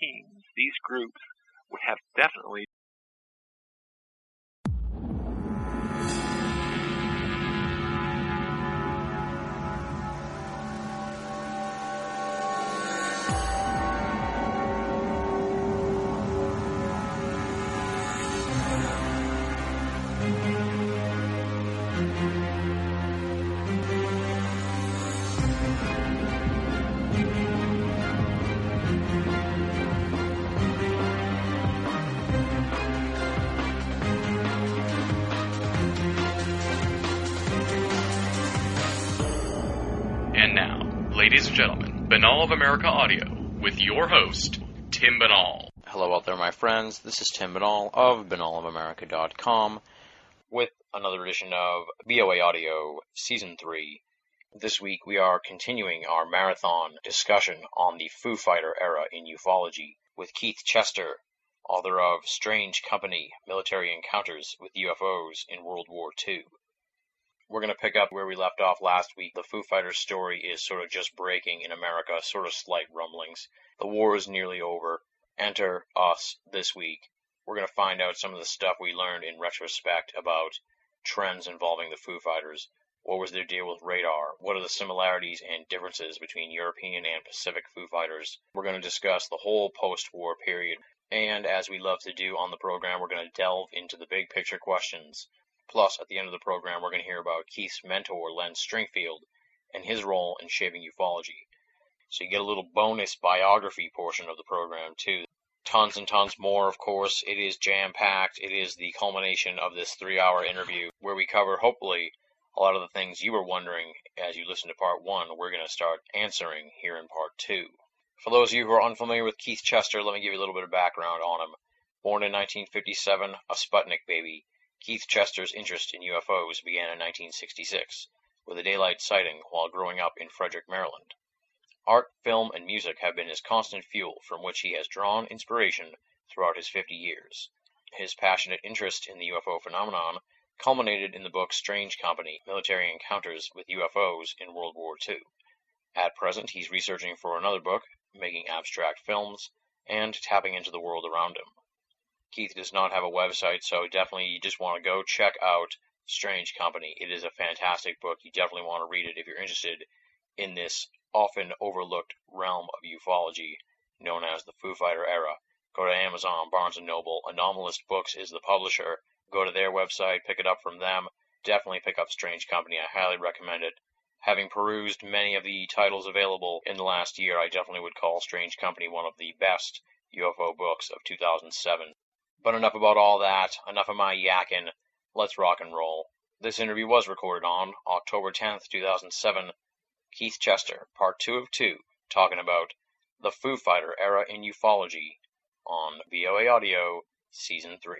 Europeans, these groups would have definitely And now, ladies and gentlemen, Banal of America Audio, with your host, Tim Banal. Hello out there, my friends. This is Tim Banal of banalofamerica.com with another edition of BOA Audio Season 3. This week we are continuing our marathon discussion on the Foo Fighter era in ufology with Keith Chester, author of Strange Company, Military Encounters with UFOs in World War II. We're going to pick up where we left off last week. The Foo Fighter story is sort of just breaking in America, sort of slight rumblings. The war is nearly over. Enter us this week. We're going to find out some of the stuff we learned in retrospect about trends involving the Foo Fighters. What was their deal with radar? What are the similarities and differences between European and Pacific Foo Fighters? We're going to discuss the whole post-war period. And as we love to do on the program, we're going to delve into the big picture questions. Plus, at the end of the program, we're going to hear about Keith's mentor, Len Stringfield, and his role in shaping ufology. So you get a little bonus biography portion of the program, too. Tons and tons more, of course. It is jam-packed. It is the culmination of this 3-hour interview where we cover, hopefully, a lot of the things you were wondering as you listened to Part 1. We're going to start answering here in Part 2. For those of you who are unfamiliar with Keith Chester, let me give you a little bit of background on him. Born in 1957, a Sputnik baby, Keith Chester's interest in UFOs began in 1966, with a daylight sighting while growing up in Frederick, Maryland. Art, film, and music have been his constant fuel from which he has drawn inspiration throughout his 50 years. His passionate interest in the UFO phenomenon culminated in the book Strange Company, Military Encounters with UFOs in World War II. At present, he's researching for another book, making abstract films, and tapping into the world around him. Keith does not have a website, so definitely you just want to go check out Strange Company. It is a fantastic book. You definitely want to read it if you're interested in this often overlooked realm of ufology known as the Foo Fighter era. Go to Amazon, Barnes & Noble. Anomalist Books is the publisher. Go to their website, pick it up from them. Definitely pick up Strange Company. I highly recommend it. Having perused many of the titles available in the last year, I definitely would call Strange Company one of the best UFO books of 2007. But enough about all that, enough of my yakking, let's rock and roll. This interview was recorded on October 10th, 2007. Keith Chester, Part 2 of 2, talking about the Foo Fighter era in ufology on BOA Audio, Season 3.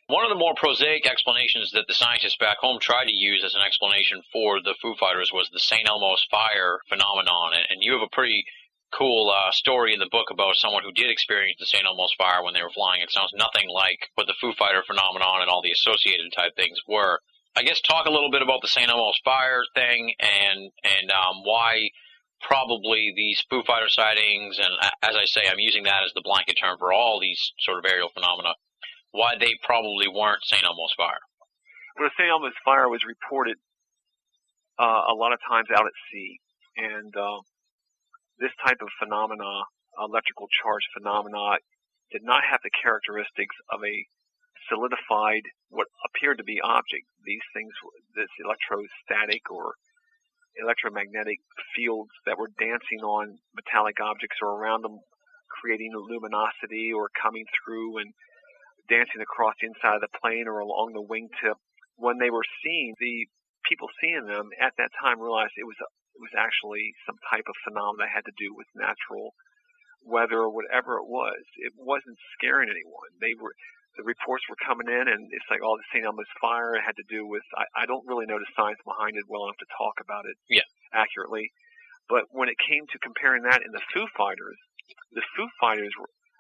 One of the more prosaic explanations that the scientists back home tried to use as an explanation for the Foo Fighters was the St. Elmo's fire phenomenon, and you have a pretty cool story in the book about someone who did experience the St. Elmo's fire when they were flying. It sounds nothing like what the Foo Fighter phenomenon and all the associated type things were. I guess talk a little bit about the St. Elmo's fire thing and why probably these Foo Fighter sightings, and as I say, I'm using that as the blanket term for all these sort of aerial phenomena, why they probably weren't St. Elmo's fire. Well, the St. Elmo's fire was reported a lot of times out at sea, and this type of phenomena, electrical charge phenomena, did not have the characteristics of a solidified, what appeared to be object. These things, this electrostatic or electromagnetic fields that were dancing on metallic objects or around them, creating luminosity or coming through and dancing across the inside of the plane or along the wingtip. When they were seen, the people seeing them at that time realized it was actually some type of phenomenon that had to do with natural weather or whatever it was. It wasn't scaring anyone. The reports were coming in, and it's like, oh, the St. Elmo's fire. It had to do with, I don't really know the science behind it well enough to talk about it accurately. But when it came to comparing that and the Foo Fighters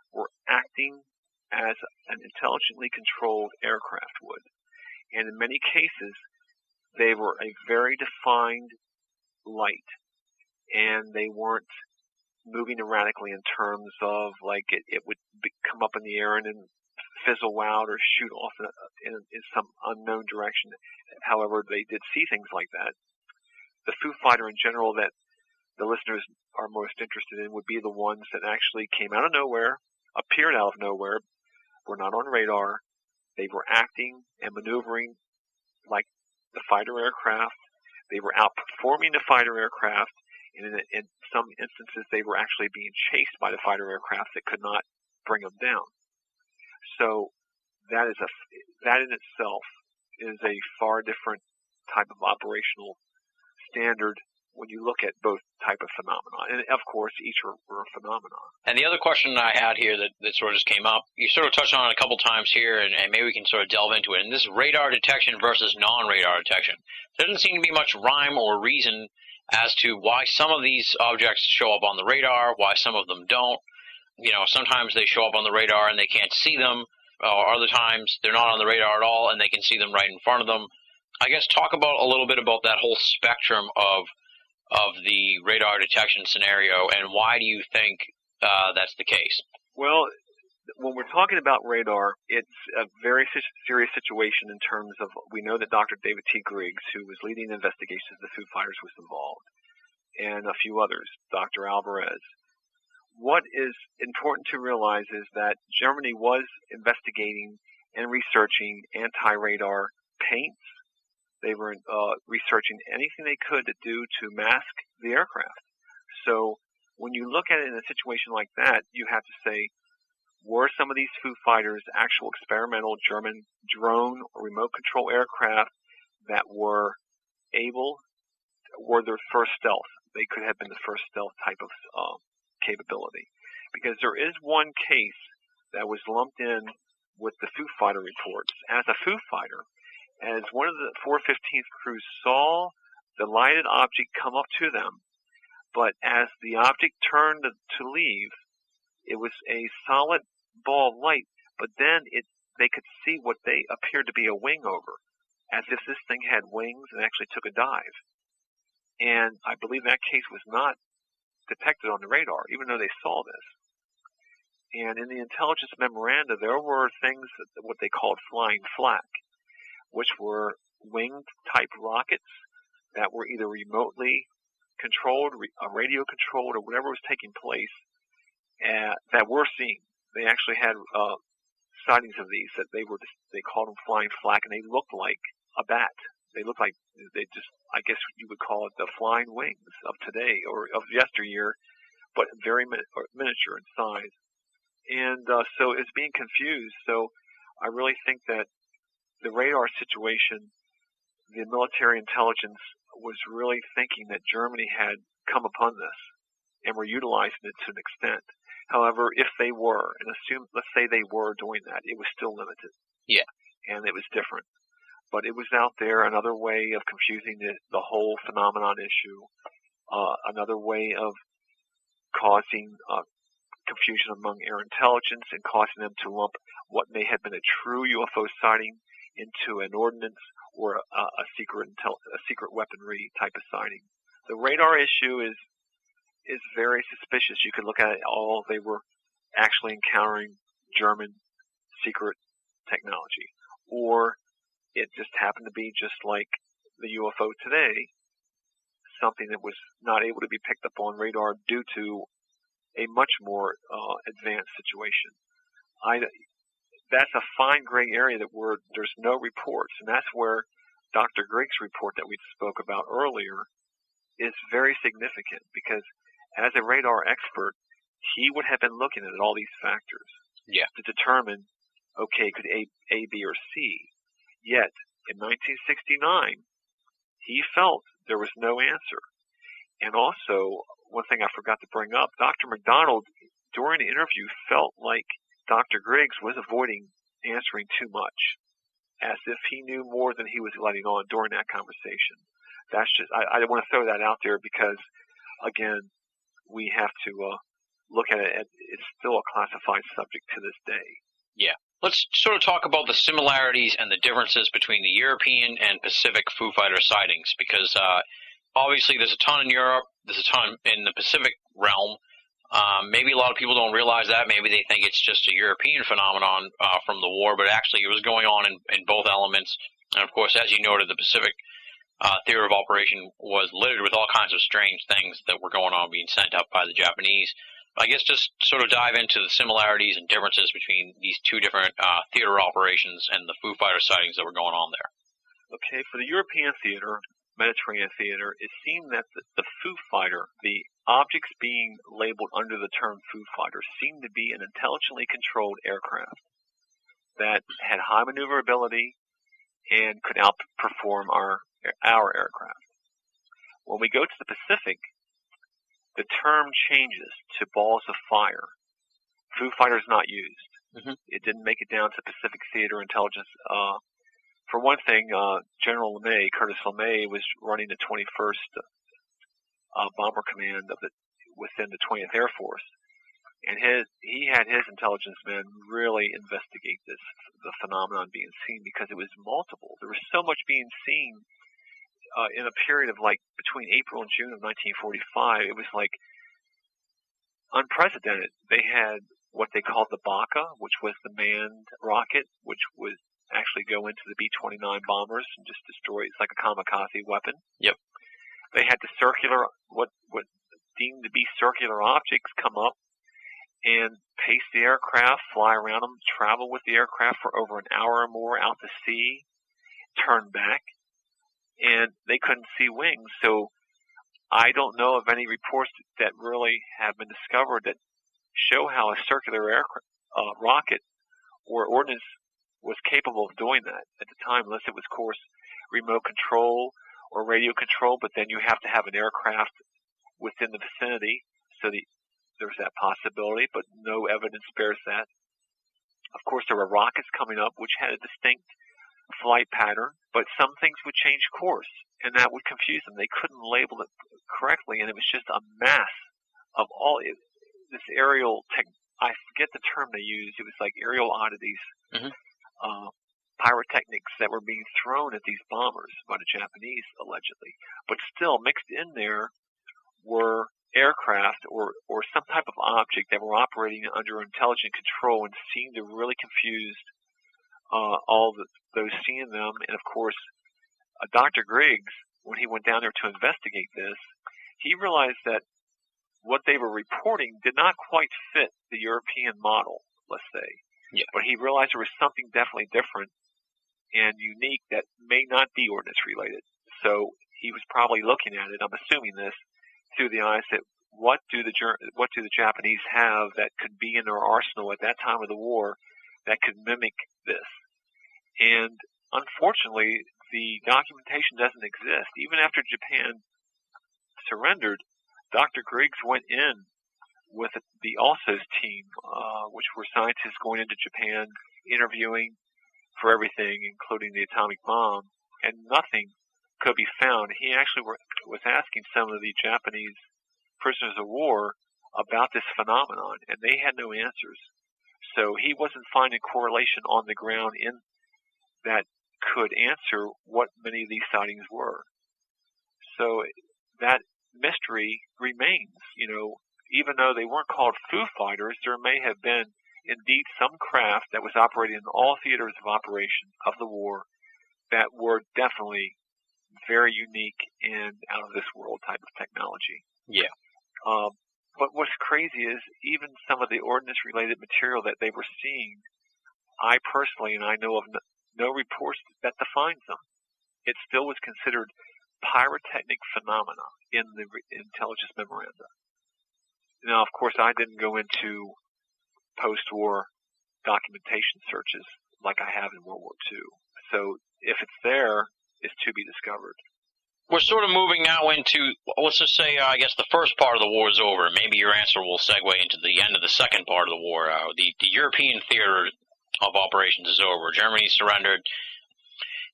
were acting as an intelligently controlled aircraft would. And in many cases, they were a very defined light, and they weren't moving erratically in terms of like it would come up in the air and then fizzle out or shoot off in some unknown direction. However, they did see things like that. The Foo Fighter in general that the listeners are most interested in would be the ones that actually came out of nowhere, appeared out of nowhere, were not on radar. They were acting and maneuvering like the fighter aircraft. They were outperforming the fighter aircraft. And in some instances, they were actually being chased by the fighter aircraft that could not bring them down. So that in itself is a far different type of operational standard when you look at both type of phenomena. And of course, each were phenomena. And the other question I had here that sort of just came up, you sort of touched on it a couple times here, and maybe we can sort of delve into it. And this is radar detection versus non-radar detection. There doesn't seem to be much rhyme or reason as to why some of these objects show up on the radar, why some of them don't. You know, sometimes they show up on the radar and they can't see them, or other times they're not on the radar at all and they can see them right in front of them. I guess talk about a little bit about that whole spectrum of the radar detection scenario, and why do you think that's the case? Well, when we're talking about radar, it's a very serious situation in terms of, we know that Dr. David T. Griggs, who was leading the investigations of the Foo Fighters, was involved, and a few others, Dr. Alvarez. What is important to realize is that Germany was investigating and researching anti-radar paints. They were researching anything they could to do to mask the aircraft. So when you look at it in a situation like that, you have to say, were some of these Foo Fighters actual experimental German drone or remote control aircraft that were their first stealth? They could have been the first stealth type of capability. Because there is one case that was lumped in with the Foo Fighter reports as a Foo Fighter, as one of the 415th crews saw the lighted object come up to them, but as the object turned to leave, it was a solid ball of light, but then they could see what they appeared to be a wing over, as if this thing had wings and actually took a dive. And I believe that case was not detected on the radar, even though they saw this. And in the intelligence memoranda, there were things, what they called flying flak, which were winged type rockets that were either remotely controlled, radio controlled, or whatever was taking place, that were seen. They actually had sightings of these that they called them flying flak, and they looked like a bat. They looked like I guess you would call it the flying wings of today or of yesteryear, but very miniature in size. And so it's being confused. So I really think that the radar situation, the military intelligence was really thinking that Germany had come upon this and were utilizing it to an extent. However, if they were, and let's say they were doing that, it was still limited. Yeah. And it was different. But it was out there, another way of confusing the whole phenomenon issue, another way of causing confusion among air intelligence and causing them to lump what may have been a true UFO sighting into an ordnance or a secret weaponry type of sighting. The radar issue is very suspicious. You could look at it all. They were actually encountering German secret technology, or it just happened to be just like the UFO today, something that was not able to be picked up on radar due to a much more advanced situation. That's a fine gray area where there's no reports, and that's where Dr. Griggs' report that we spoke about earlier is very significant, because as a radar expert, he would have been looking at all these factors to determine, okay, could A, B, or C. Yet, in 1969, he felt there was no answer. And also, one thing I forgot to bring up, Dr. McDonald, during the interview, felt like Dr. Griggs was avoiding answering too much, as if he knew more than he was letting on during that conversation. That's just, I want to throw that out there because, again, we have to look at it. It's still a classified subject to this day. Yeah. Let's sort of talk about the similarities and the differences between the European and Pacific Foo Fighter sightings, because obviously there's a ton in Europe, there's a ton in the Pacific realm, Maybe a lot of people don't realize that. Maybe they think it's just a European phenomenon from the war, but actually it was going on in both elements. And, of course, as you noted, the Pacific theater of operation was littered with all kinds of strange things that were going on being sent up by the Japanese. I guess just sort of dive into the similarities and differences between these two different theater operations and the Foo Fighter sightings that were going on there. Okay, for the European theater, Mediterranean theater, it seemed that the Foo Fighter, the objects being labeled under the term Foo Fighter, seemed to be an intelligently controlled aircraft that had high maneuverability and could outperform our aircraft. When we go to the Pacific, the term changes to balls of fire. Foo Fighter is not used. Mm-hmm. It didn't make it down to Pacific Theater Intelligence. For one thing, General LeMay, Curtis LeMay, was running the 21st Bomber Command within the 20th Air Force, and he had his intelligence men really investigate the phenomenon being seen, because it was multiple. There was so much being seen in a period of like between April and June of 1945. It was like unprecedented. They had what they called the BOA, which was the manned rocket, which would actually go into the B-29 bombers and just destroy. It's like a kamikaze weapon. Yep. They had the circular, what deemed to be circular objects come up and pace the aircraft, fly around them, travel with the aircraft for over an hour or more out to sea, turn back, and they couldn't see wings. So I don't know of any reports that really have been discovered that show how a circular rocket or ordnance was capable of doing that at the time, unless it was, of course, remote control or radio control, but then you have to have an aircraft within the vicinity, so there's that possibility, but no evidence bears that. Of course, there were rockets coming up which had a distinct flight pattern, but some things would change course, and that would confuse them. They couldn't label it correctly, and it was just a mass of this aerial tech. I forget the term they used. It was like aerial oddities, pyrotechnics that were being thrown at these bombers by the Japanese, allegedly. But still, mixed in there were aircraft or some type of object that were operating under intelligent control and seemed to really confuse those seeing them. And, of course, Dr. Griggs, when he went down there to investigate this, he realized that what they were reporting did not quite fit the European model, let's say. Yeah. But he realized there was something definitely different and unique that may not be ordnance related. So he was probably looking at it, I'm assuming this, through the eyes that what do the Japanese have that could be in their arsenal at that time of the war that could mimic this? And unfortunately, the documentation doesn't exist. Even after Japan surrendered, Dr. Griggs went in with the ALSOS team, which were scientists going into Japan, interviewing for everything, including the atomic bomb, and nothing could be found. He actually was asking some of the Japanese prisoners of war about this phenomenon, and they had no answers. So he wasn't finding correlation on the ground that could answer what many of these sightings were. So that mystery remains, even though they weren't called Foo Fighters, there may have been indeed some craft that was operating in all theaters of operation of the war that were definitely very unique and out of this world type of technology. Yeah. But what's crazy is even some of the ordnance related material that they were seeing, I personally, and I know of no reports that defines them. It still was considered pyrotechnic phenomena in the intelligence memoranda. Now, of course, I didn't go into post-war documentation searches like I have in World War II. So if it's there, it's to be discovered. We're sort of moving now into, let's just say, I guess the first part of the war is over. Maybe your answer will segue into the end of the second part of the war. The European theater of operations is over. Germany surrendered,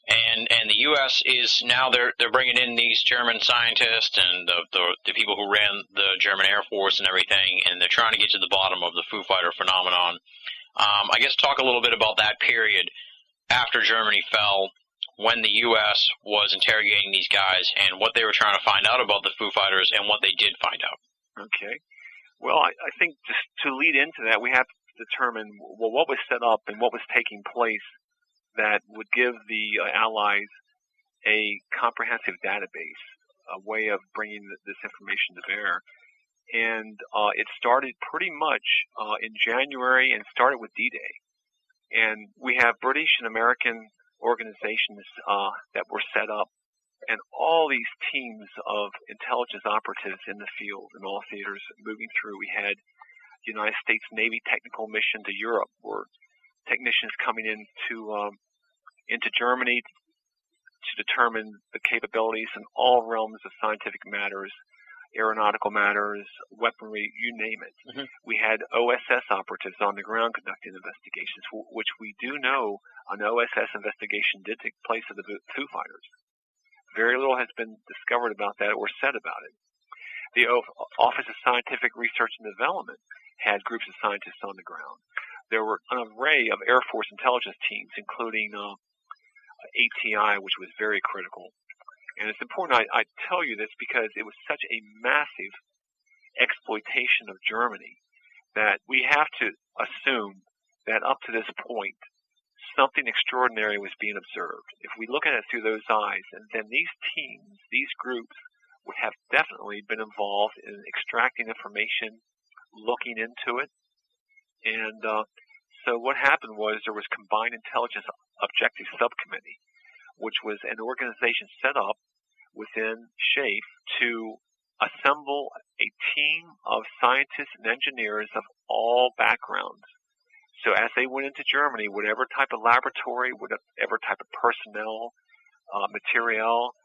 and the U.S. is now they're bringing in these German scientists and the people who ran the German Air Force and everything, and they're trying to get to the bottom of the Foo Fighter phenomenon. I guess talk a little bit about that period after Germany fell, when the U.S. was interrogating these guys and what they were trying to find out about the Foo Fighters and what they did find out. Okay. Well, I think just to lead into that, we have to determine, well, what was set up and what was taking place that would give the Allies a comprehensive database, a way of bringing this information to bear. And it started pretty much in January and started with D-Day. And we have British and American organizations that were set up, and all these teams of intelligence operatives in the field in all theaters moving through. We had United States Navy technical mission to Europe, where technicians coming into Germany to determine the capabilities in all realms of scientific matters, aeronautical matters, weaponry, you name it. Mm-hmm. We had OSS operatives on the ground conducting investigations, which we do know an OSS investigation did take place at the Foo Fighters. Very little has been discovered about that or said about it. The Office of Scientific Research and Development had groups of scientists on the ground. There were an array of Air Force intelligence teams, including ATI, which was very critical. And it's important I tell you this because it was such a massive exploitation of Germany that we have to assume that up to this point, something extraordinary was being observed. If we look at it through those eyes, and then these teams, these groups, would have definitely been involved in extracting information, looking into it. And so what happened was there was Combined Intelligence Objective Subcommittee, which was an organization set up within SHAEF to assemble a team of scientists and engineers of all backgrounds. So as they went into Germany, whatever type of laboratory, whatever type of personnel, material,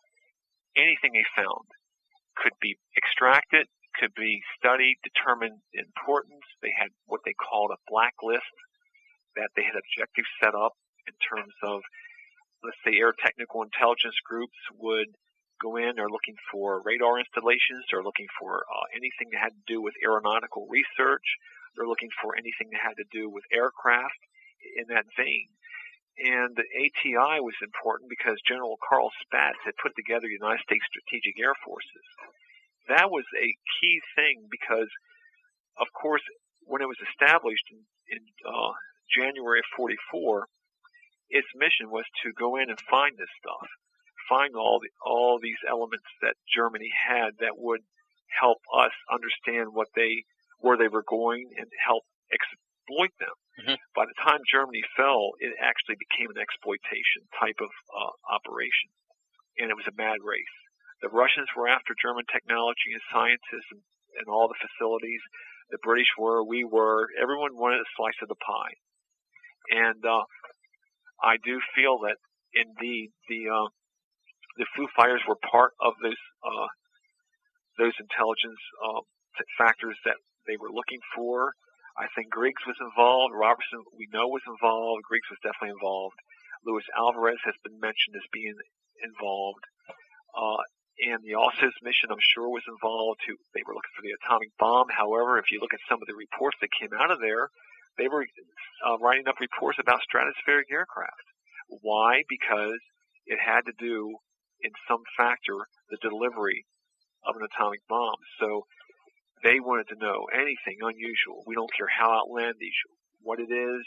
anything they found could be extracted, could be studied, determined importance. They had what they called a blacklist, that they had objectives set up in terms of, let's say, air technical intelligence groups would go in, they're looking for radar installations, they're looking for anything that had to do with aeronautical research, they're looking for anything that had to do with aircraft in that vein. And the ATI was important because General Carl Spaatz had put together United States Strategic Air Forces. That was a key thing because, of course, when it was established in January of 44, its mission was to go in and find this stuff, find all these elements that Germany had that would help us understand where they were going and help exploit them. Mm-hmm. By the time Germany fell, it actually became an exploitation type of operation, and it was a mad race. The Russians were after German technology and scientists and all the facilities. The British were, we were, everyone wanted a slice of the pie. And I do feel that indeed the Foo Fighters were part of those intelligence factors that they were looking for. I think Griggs was involved. Robertson, we know, was involved. Griggs was definitely involved. Luis Alvarez has been mentioned as being involved. And the Alsace mission, I'm sure, was involved. They were looking for the atomic bomb. However, if you look at some of the reports that came out of there, they were writing up reports about stratospheric aircraft. Why? Because it had to do, in some factor, the delivery of an atomic bomb. So they wanted to know anything unusual. We don't care how outlandish, what it is,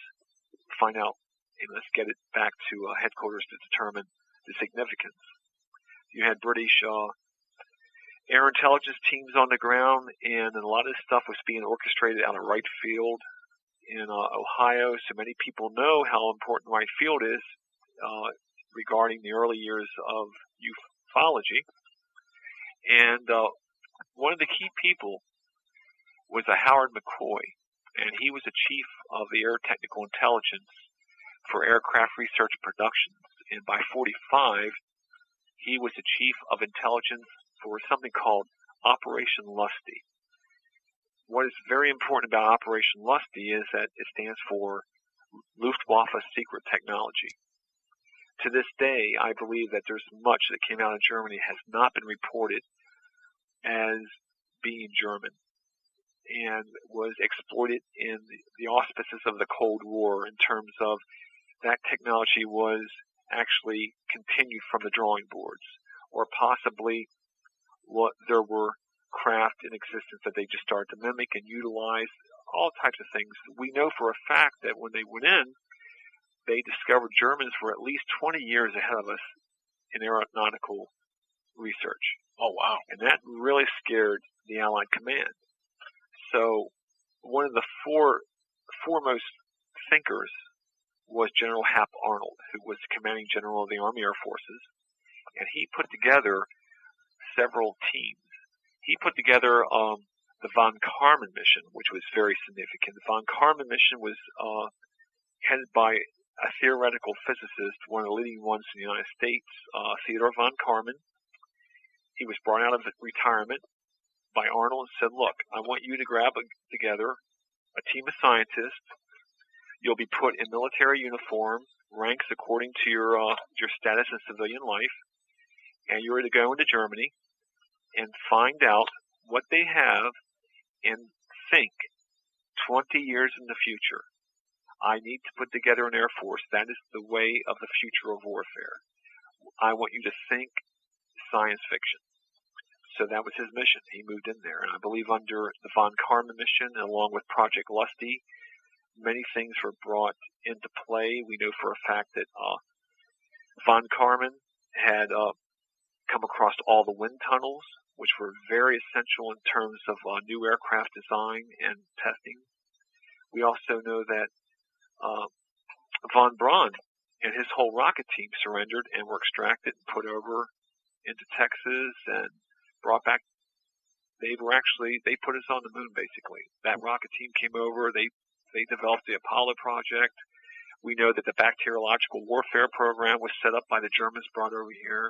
find out, and let's get it back to headquarters to determine the significance. You had British air intelligence teams on the ground, and a lot of this stuff was being orchestrated out of Wright Field in Ohio. So many people know how important Wright Field is regarding the early years of ufology. And one of the key people was a Howard McCoy, and he was the chief of the Air Technical Intelligence for Aircraft Research Productions. And by 45, he was the chief of intelligence for something called Operation Lusty. What is very important about Operation Lusty is that it stands for Luftwaffe Secret Technology. To this day, I believe that there's much that came out of Germany has not been reported as being German and was exploited in the auspices of the Cold War in terms of that technology was actually continued from the drawing boards, or possibly there were craft in existence that they just started to mimic and utilize, all types of things. We know for a fact that when they went in, they discovered Germans were at least 20 years ahead of us in aeronautical research. Oh, wow. And that really scared the Allied command. So one of the foremost thinkers was General Hap Arnold, who was commanding general of the Army Air Forces, and he put together several teams. He put together the von Karman mission, which was very significant. The von Karman mission was headed by a theoretical physicist, one of the leading ones in the United States, Theodore von Karman. He was brought out of retirement by Arnold and said, look, I want you to grab together a team of scientists. You'll be put in military uniform, ranks according to your status in civilian life, and you're to go into Germany and find out what they have and think 20 years in the future. I need to put together an Air Force. That is the way of the future of warfare. I want you to think science fiction. So that was his mission. He moved in there. And I believe under the von Karman mission, along with Project Lusty, many things were brought into play. We know for a fact that von Karman had come across all the wind tunnels, which were very essential in terms of new aircraft design and testing. We also know that von Braun and his whole rocket team surrendered and were extracted and put over into Texas and brought back. They put us on the moon, basically. That rocket team came over. They developed the Apollo project. We know that the bacteriological warfare program was set up by the Germans, brought over here.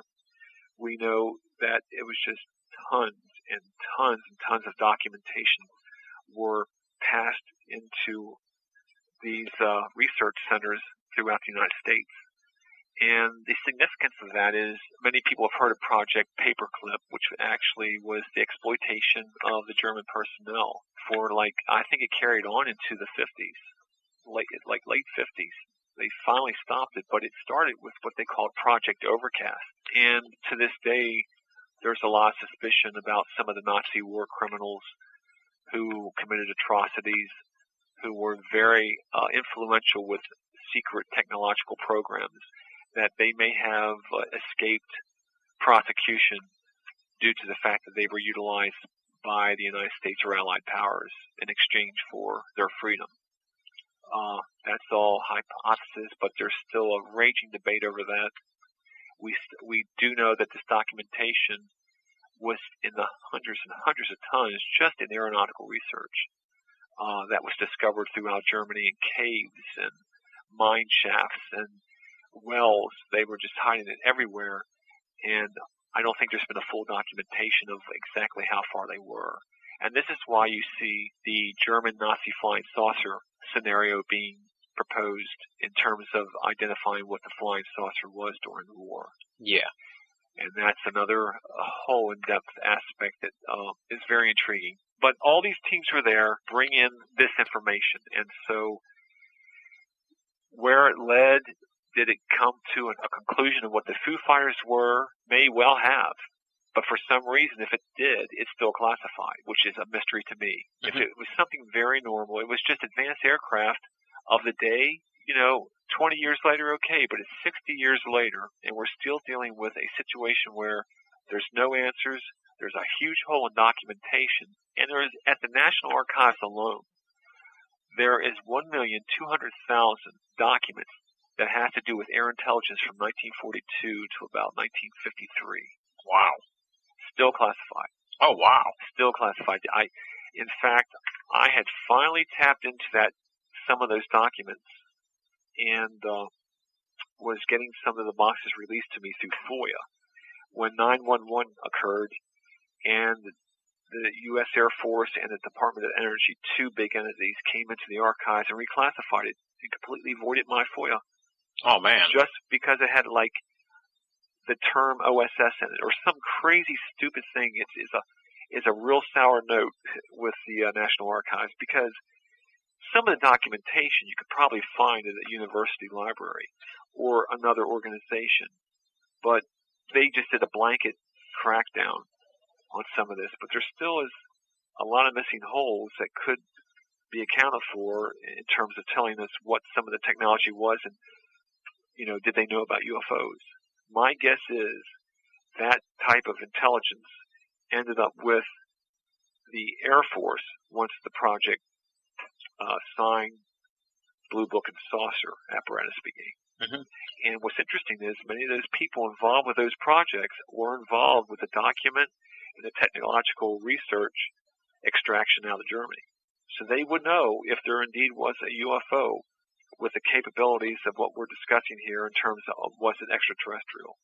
We know that it was just tons and tons and tons of documentation were passed into these research centers throughout the United States. And the significance of that is many people have heard of Project Paperclip, which actually was the exploitation of the German personnel for I think it carried on into the 50s, late 50s. They finally stopped it, but it started with what they called Project Overcast. And to this day, there's a lot of suspicion about some of the Nazi war criminals who committed atrocities, who were very influential with secret technological programs, that they may have escaped prosecution due to the fact that they were utilized by the United States or Allied powers in exchange for their freedom. That's all hypothesis, but there's still a raging debate over that. We do know that this documentation was in the hundreds and hundreds of tons just in aeronautical research that was discovered throughout Germany in caves and mine shafts and wells. They were just hiding it everywhere, and I don't think there's been a full documentation of exactly how far they were. And this is why you see the German Nazi flying saucer scenario being proposed in terms of identifying what the flying saucer was during the war. Yeah. And that's another whole in-depth aspect that is very intriguing. But all these teams were there, bring in this information. And so where it led, did it come to a conclusion of what the Foo Fighters were? May well have. But for some reason, if it did, it's still classified, which is a mystery to me. Mm-hmm. If it was something very normal, it was just advanced aircraft of the day, 20 years later, okay, but it's 60 years later, and we're still dealing with a situation where there's no answers, there's a huge hole in documentation, and there is, at the National Archives alone, there is 1,200,000 documents that has to do with air intelligence from 1942 to about 1953. Wow. Still classified. Oh, wow. Still classified. In fact, I had finally tapped into some of those documents and was getting some of the boxes released to me through FOIA when 9/11 occurred and the U.S. Air Force and the Department of Energy, two big entities, came into the archives and reclassified it and completely voided my FOIA. Oh, man. Just because it had the term OSS in it or some crazy stupid thing. It's a real sour note with the National Archives, because some of the documentation you could probably find at a university library or another organization, but they just did a blanket crackdown on some of this, but there still is a lot of missing holes that could be accounted for in terms of telling us what some of the technology was and, did they know about UFOs? My guess is that type of intelligence ended up with the Air Force once the project signed Blue Book and Saucer apparatus began. Mm-hmm. And what's interesting is many of those people involved with those projects were involved with the document and the technological research extraction out of Germany. So they would know if there indeed was a UFO with the capabilities of what we're discussing here in terms of was it extraterrestrial.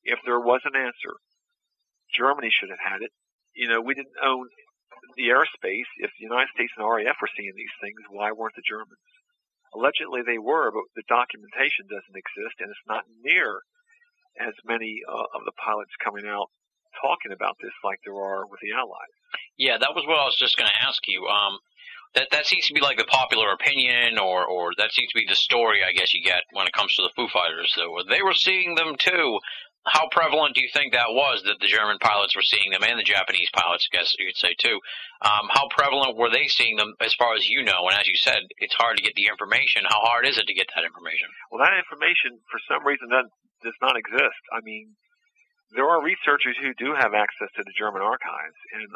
If there was an answer, Germany should have had it. We didn't own the airspace. If the United States and RAF were seeing these things, why weren't the Germans? Allegedly they were, but the documentation doesn't exist, and it's not near as many of the pilots coming out talking about this like there are with the Allies. Yeah, that was what I was just going to ask you. That seems to be like the popular opinion, or that seems to be the story, I guess, you get when it comes to the Foo Fighters. So they were seeing them too. How prevalent do you think that was, that the German pilots were seeing them, and the Japanese pilots, I guess you could say too? How prevalent were they seeing them, as far as you know? And as you said, it's hard to get the information. How hard is it to get that information? Well, that information, for some reason, does not exist. I mean, there are researchers who do have access to the German archives, and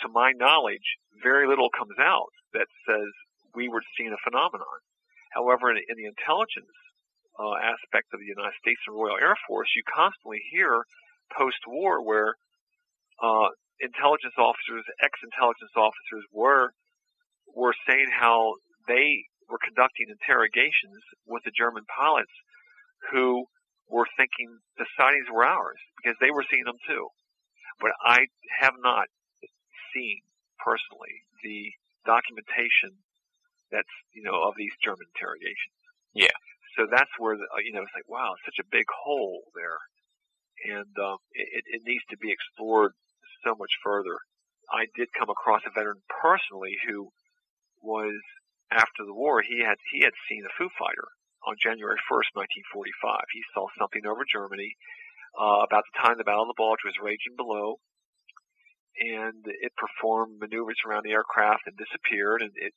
to my knowledge, very little comes out that says we were seeing a phenomenon. However, in the intelligence aspect of the United States and Royal Air Force, you constantly hear post-war where intelligence officers, ex-intelligence officers were saying how they were conducting interrogations with the German pilots who were thinking the sightings were ours because they were seeing them too. But I have not seen personally the documentation that's of these German interrogations. Yeah. So that's where it's like, wow, such a big hole there, and it needs to be explored so much further. I did come across a veteran personally who was, after the war, he had seen a Foo Fighter on January 1st, 1945. He saw something over Germany about the time the Battle of the Bulge was raging below, and it performed maneuvers around the aircraft and disappeared, and it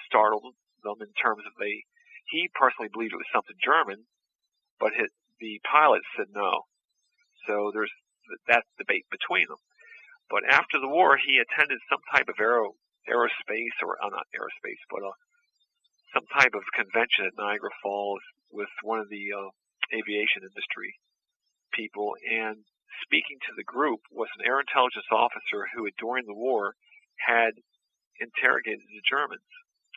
startled them in terms of he personally believed it was something German, but the pilots said no. So there's that debate between them. But after the war, he attended some type of aerospace, or not aerospace, but some type of convention at Niagara Falls with one of the aviation industry people, and speaking to the group was an air intelligence officer who had, during the war, had interrogated the Germans.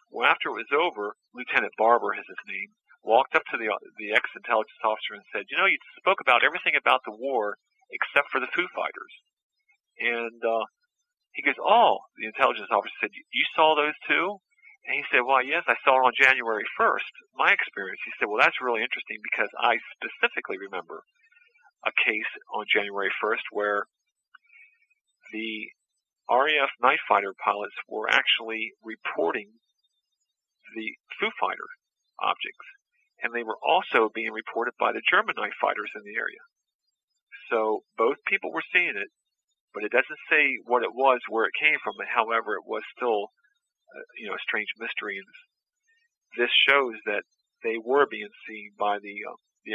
Well, after it was over, Lieutenant Barber is his name, walked up to the ex-intelligence officer and said, you spoke about everything about the war except for the Foo Fighters. And he goes, oh, the intelligence officer said, you saw those too? And he said, well, yes, I saw it on January 1st, my experience. He said, well, that's really interesting because I specifically remember a case on January 1st where the RAF night fighter pilots were actually reporting the Foo Fighter objects, and they were also being reported by the German night fighters in the area. So both people were seeing it, but it doesn't say what it was, where it came from. But however, it was still a strange mystery, and this shows that they were being seen by the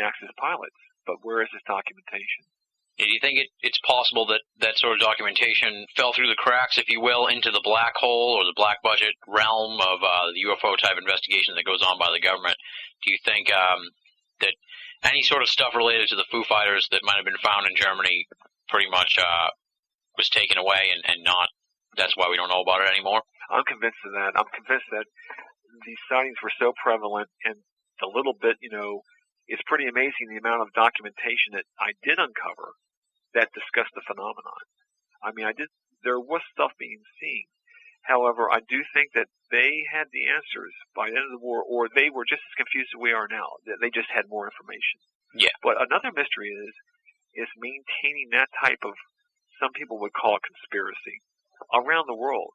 Axis pilots. But where is this documentation? Do you think it's possible that that sort of documentation fell through the cracks, if you will, into the black hole or the black budget realm of the UFO type investigation that goes on by the government? Do you think that any sort of stuff related to the Foo Fighters that might have been found in Germany pretty much was taken away and not, that's why we don't know about it anymore? I'm convinced of that. I'm convinced that these sightings were so prevalent, and a little bit, it's pretty amazing the amount of documentation that I did uncover that discussed the phenomenon. I mean, there was stuff being seen. However, I do think that they had the answers by the end of the war, or they were just as confused as we are now. They just had more information. Yeah. But another mystery is maintaining that type of, some people would call it conspiracy, around the world.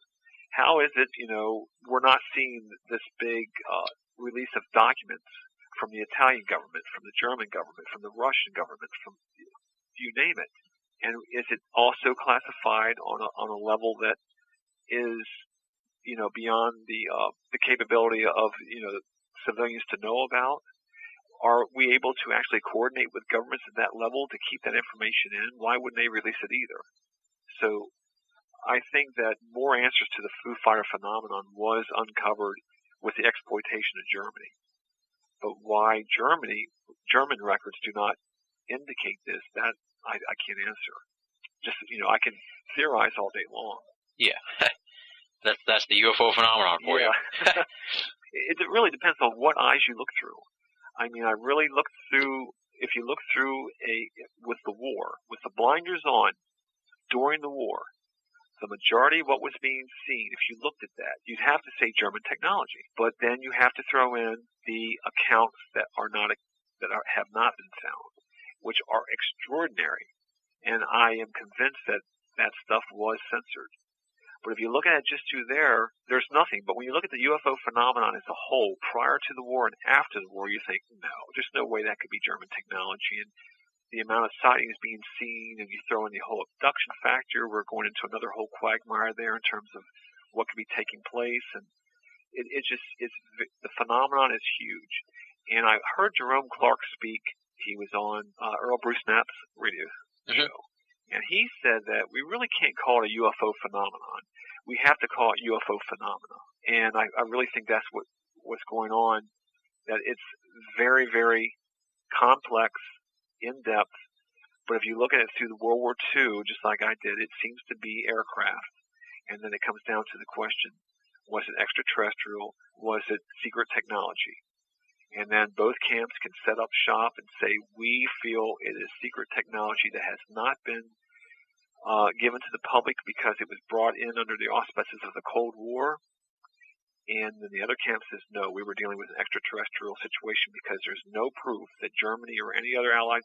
How is it, we're not seeing this big release of documents from the Italian government, from the German government, from the Russian government, from you name it. And is it also classified on a level that is, beyond the capability of, civilians to know about? Are we able to actually coordinate with governments at that level to keep that information in? Why wouldn't they release it either? So I think that more answers to the Foo Fighter phenomenon was uncovered with the exploitation of Germany. But why German records do not indicate this, that I can't answer. Just, I can theorize all day long. Yeah. That's the UFO phenomenon for you. It really depends on what eyes you look through. I mean, I really look through, if you look through with the war, with the blinders on during the war, the majority of what was being seen, if you looked at that, you'd have to say German technology. But then you have to throw in the accounts that have not been found, which are extraordinary. And I am convinced that that stuff was censored. But if you look at it just through there's nothing. But when you look at the UFO phenomenon as a whole, prior to the war and after the war, you think, no, there's no way that could be German technology. And the amount of sightings being seen, and you throw in the whole abduction factor, we're going into another whole quagmire there in terms of what could be taking place. And the phenomenon is huge. And I heard Jerome Clark speak. He was on Earl Bruce Knapp's radio show. And he said that we really can't call it a UFO phenomenon. We have to call it UFO phenomena. And I really think that's what's going on, that it's very, very complex, in-depth. But if you look at it through the World War II, just like I did, it seems to be aircraft. And then it comes down to the question, was it extraterrestrial? Was it secret technology? And then both camps can set up shop and say, we feel it is secret technology that has not been given to the public because it was brought in under the auspices of the Cold War. And then the other camp says, no, we were dealing with an extraterrestrial situation because there's no proof that Germany or any other allied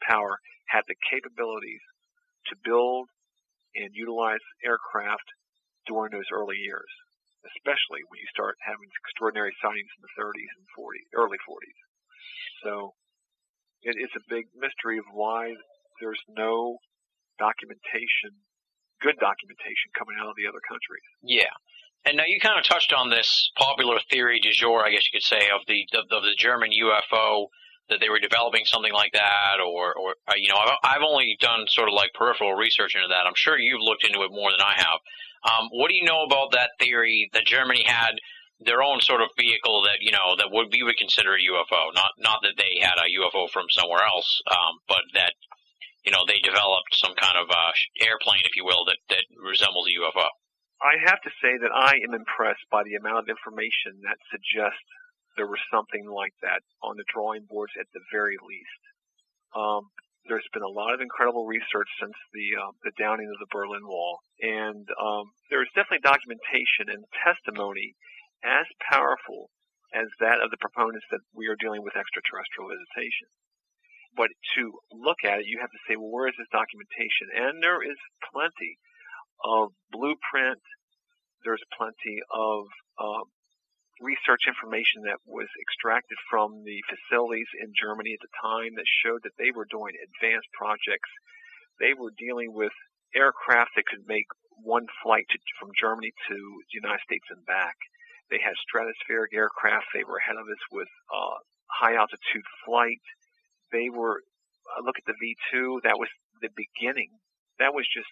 power had the capabilities to build and utilize aircraft during those early years, especially when you start having extraordinary sightings in the 30s and early 40s. So it's a big mystery of why there's no good documentation coming out of the other countries. Yeah. And now you kind of touched on this popular theory du jour, I guess you could say, of the German UFO, that they were developing something like that, or I've only done sort of like peripheral research into that. I'm sure you've looked into it more than I have. What do you know about that theory that Germany had their own sort of vehicle that we would consider a UFO? Not that they had a UFO from somewhere else, but that they developed some kind of airplane, if you will, that resembles a UFO. I have to say that I am impressed by the amount of information that suggests there was something like that on the drawing boards at the very least. There's been a lot of incredible research since the downing of the Berlin Wall, and there's definitely documentation and testimony as powerful as that of the proponents that we are dealing with extraterrestrial visitation. But to look at it, you have to say, well, where is this documentation? And there is plenty of blueprint. There's plenty of research information that was extracted from the facilities in Germany at the time that showed that they were doing advanced projects. They were dealing with aircraft that could make one flight from Germany to the United States and back. They had stratospheric aircraft. They were ahead of us with high altitude flight. They were, look at the V2, that was the beginning. That was just,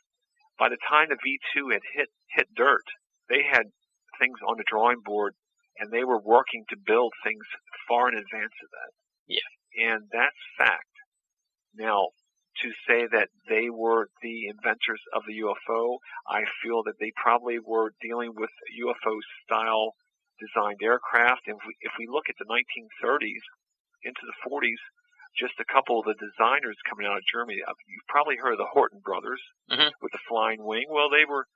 by the time the V2 had hit dirt, they had things on the drawing board, and they were working to build things far in advance of that. Yeah. And that's fact. Now, to say that they were the inventors of the UFO, I feel that they probably were dealing with UFO-style designed aircraft. And if we look at the 1930s into the 40s, just a couple of the designers coming out of Germany. You've probably heard of the Horten brothers with the flying wing. Well, they were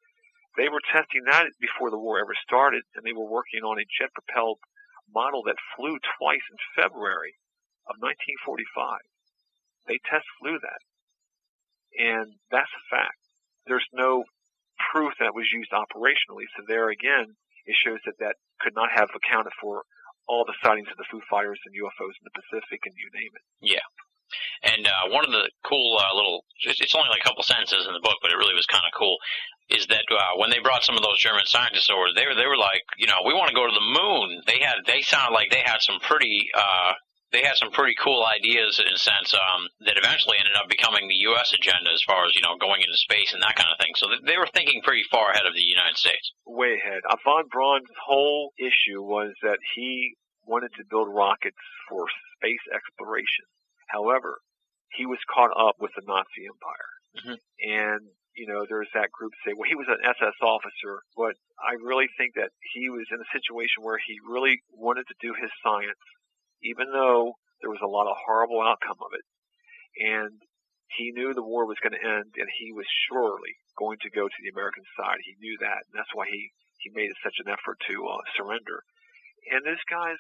testing that before the war ever started, and they were working on a jet-propelled model that flew twice in February of 1945. They test flew that, and that's a fact. There's no proof that it was used operationally, so there again, it shows that could not have accounted for all the sightings of the Foo Fighters and UFOs in the Pacific and you name it. Yeah. And one of the cool it's only like a couple sentences in the book, but it really was kind of cool, is that when they brought some of those German scientists over, they were like, we want to go to the moon. They sounded like they had some pretty cool ideas in a sense that eventually ended up becoming the U.S. agenda as far as going into space and that kind of thing. So they were thinking pretty far ahead of the United States. Way ahead. Von Braun's whole issue was that he wanted to build rockets for space exploration. However, he was caught up with the Nazi Empire. Mm-hmm. And, there's that group say, well, he was an SS officer, but I really think that he was in a situation where he really wanted to do his science, even though there was a lot of horrible outcome of it. And he knew the war was going to end, and he was surely going to go to the American side. He knew that, and that's why he made such an effort to surrender. And those guys,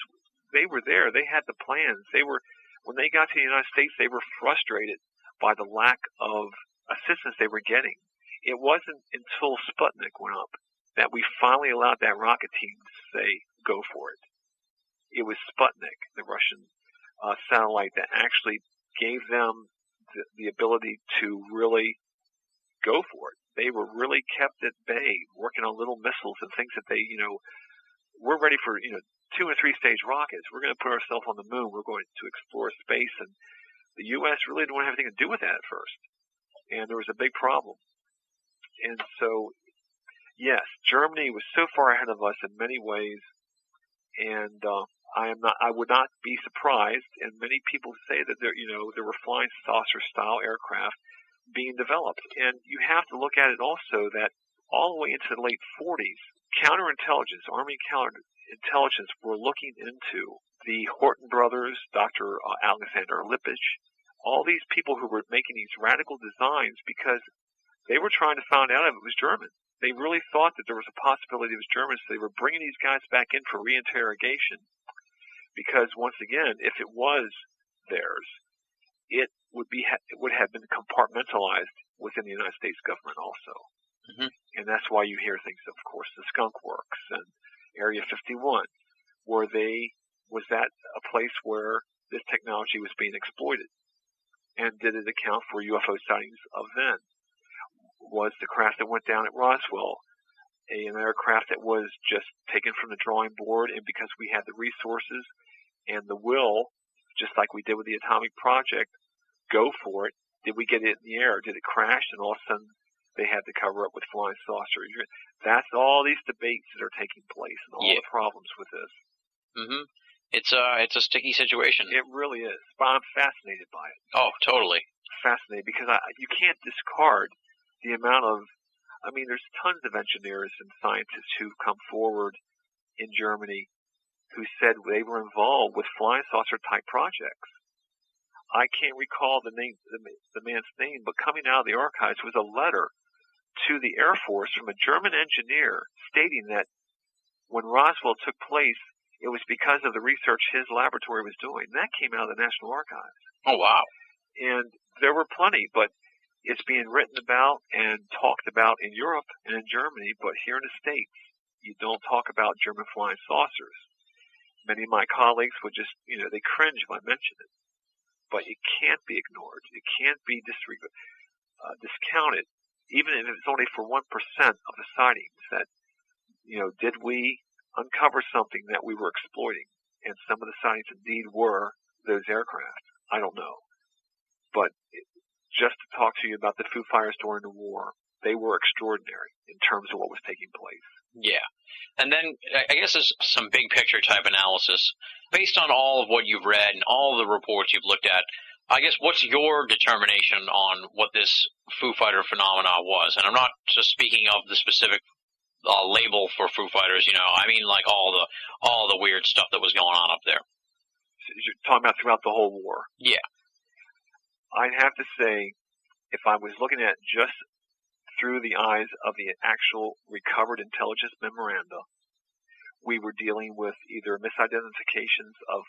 they were there. They had the plans. When they got to the United States, they were frustrated by the lack of assistance they were getting. It wasn't until Sputnik went up that we finally allowed that rocket team to say, go for it. It was Sputnik, the Russian satellite, that actually gave them the ability to really go for it. They were really kept at bay, working on little missiles and things that they, we're ready for, 2 and 3 stage rockets. We're going to put ourselves on the moon. We're going to explore space. And the U.S. really didn't want to have anything to do with that at first. And there was a big problem. And so, yes, Germany was so far ahead of us in many ways. And I would not be surprised. And many people say that there were flying saucer style aircraft being developed. And you have to look at it also that all the way into the late 40s, counterintelligence, Army counterintelligence were looking into the Horton brothers, Dr. Alexander Lippisch, all these people who were making these radical designs because they were trying to find out if it was German. They really thought that there was a possibility it was German, so they were bringing these guys back in for reinterrogation because, once again, if it was theirs, it would have been compartmentalized within the United States government also. Mm-hmm. And that's why you hear things, of course, the Skunk Works and Area 51, where was that a place where this technology was being exploited? And did it account for UFO sightings of then? Was the craft that went down at Roswell an aircraft that was just taken from the drawing board, and because we had the resources and the will, just like we did with the atomic project, go for it, did we get it in the air? Did it crash? And all of a sudden they had to cover up with flying saucers. That's all these debates that are taking place and all the problems with this. Mm-hmm. It's a sticky situation. It really is. But I'm fascinated by it. Oh, totally. Fascinated because you can't discard the amount of, there's tons of engineers and scientists who've come forward in Germany who said they were involved with flying saucer type projects. I can't recall the man's name, but coming out of the archives was a letter to the Air Force from a German engineer stating that when Roswell took place, it was because of the research his laboratory was doing. And that came out of the National Archives. Oh, wow. And there were plenty, but it's being written about and talked about in Europe and in Germany, but here in the States, you don't talk about German flying saucers. Many of my colleagues would just, they cringe if I mention it. But it can't be ignored. It can't be discounted, even if it's only for 1% of the sightings that, did we uncover something that we were exploiting? And some of the sightings indeed were those aircraft. I don't know. But just to talk to you about the Foo Fighters during the war, they were extraordinary in terms of what was taking place. Yeah. And then I guess there's some big picture type analysis. Based on all of what you've read and all the reports you've looked at, I guess what's your determination on what this Foo Fighter phenomena was? And I'm not just speaking of the specific label for Foo Fighters, I mean like all the weird stuff that was going on up there. So you're talking about throughout the whole war? Yeah. I'd have to say, if I was looking at just through the eyes of the actual recovered intelligence memoranda, we were dealing with either misidentifications of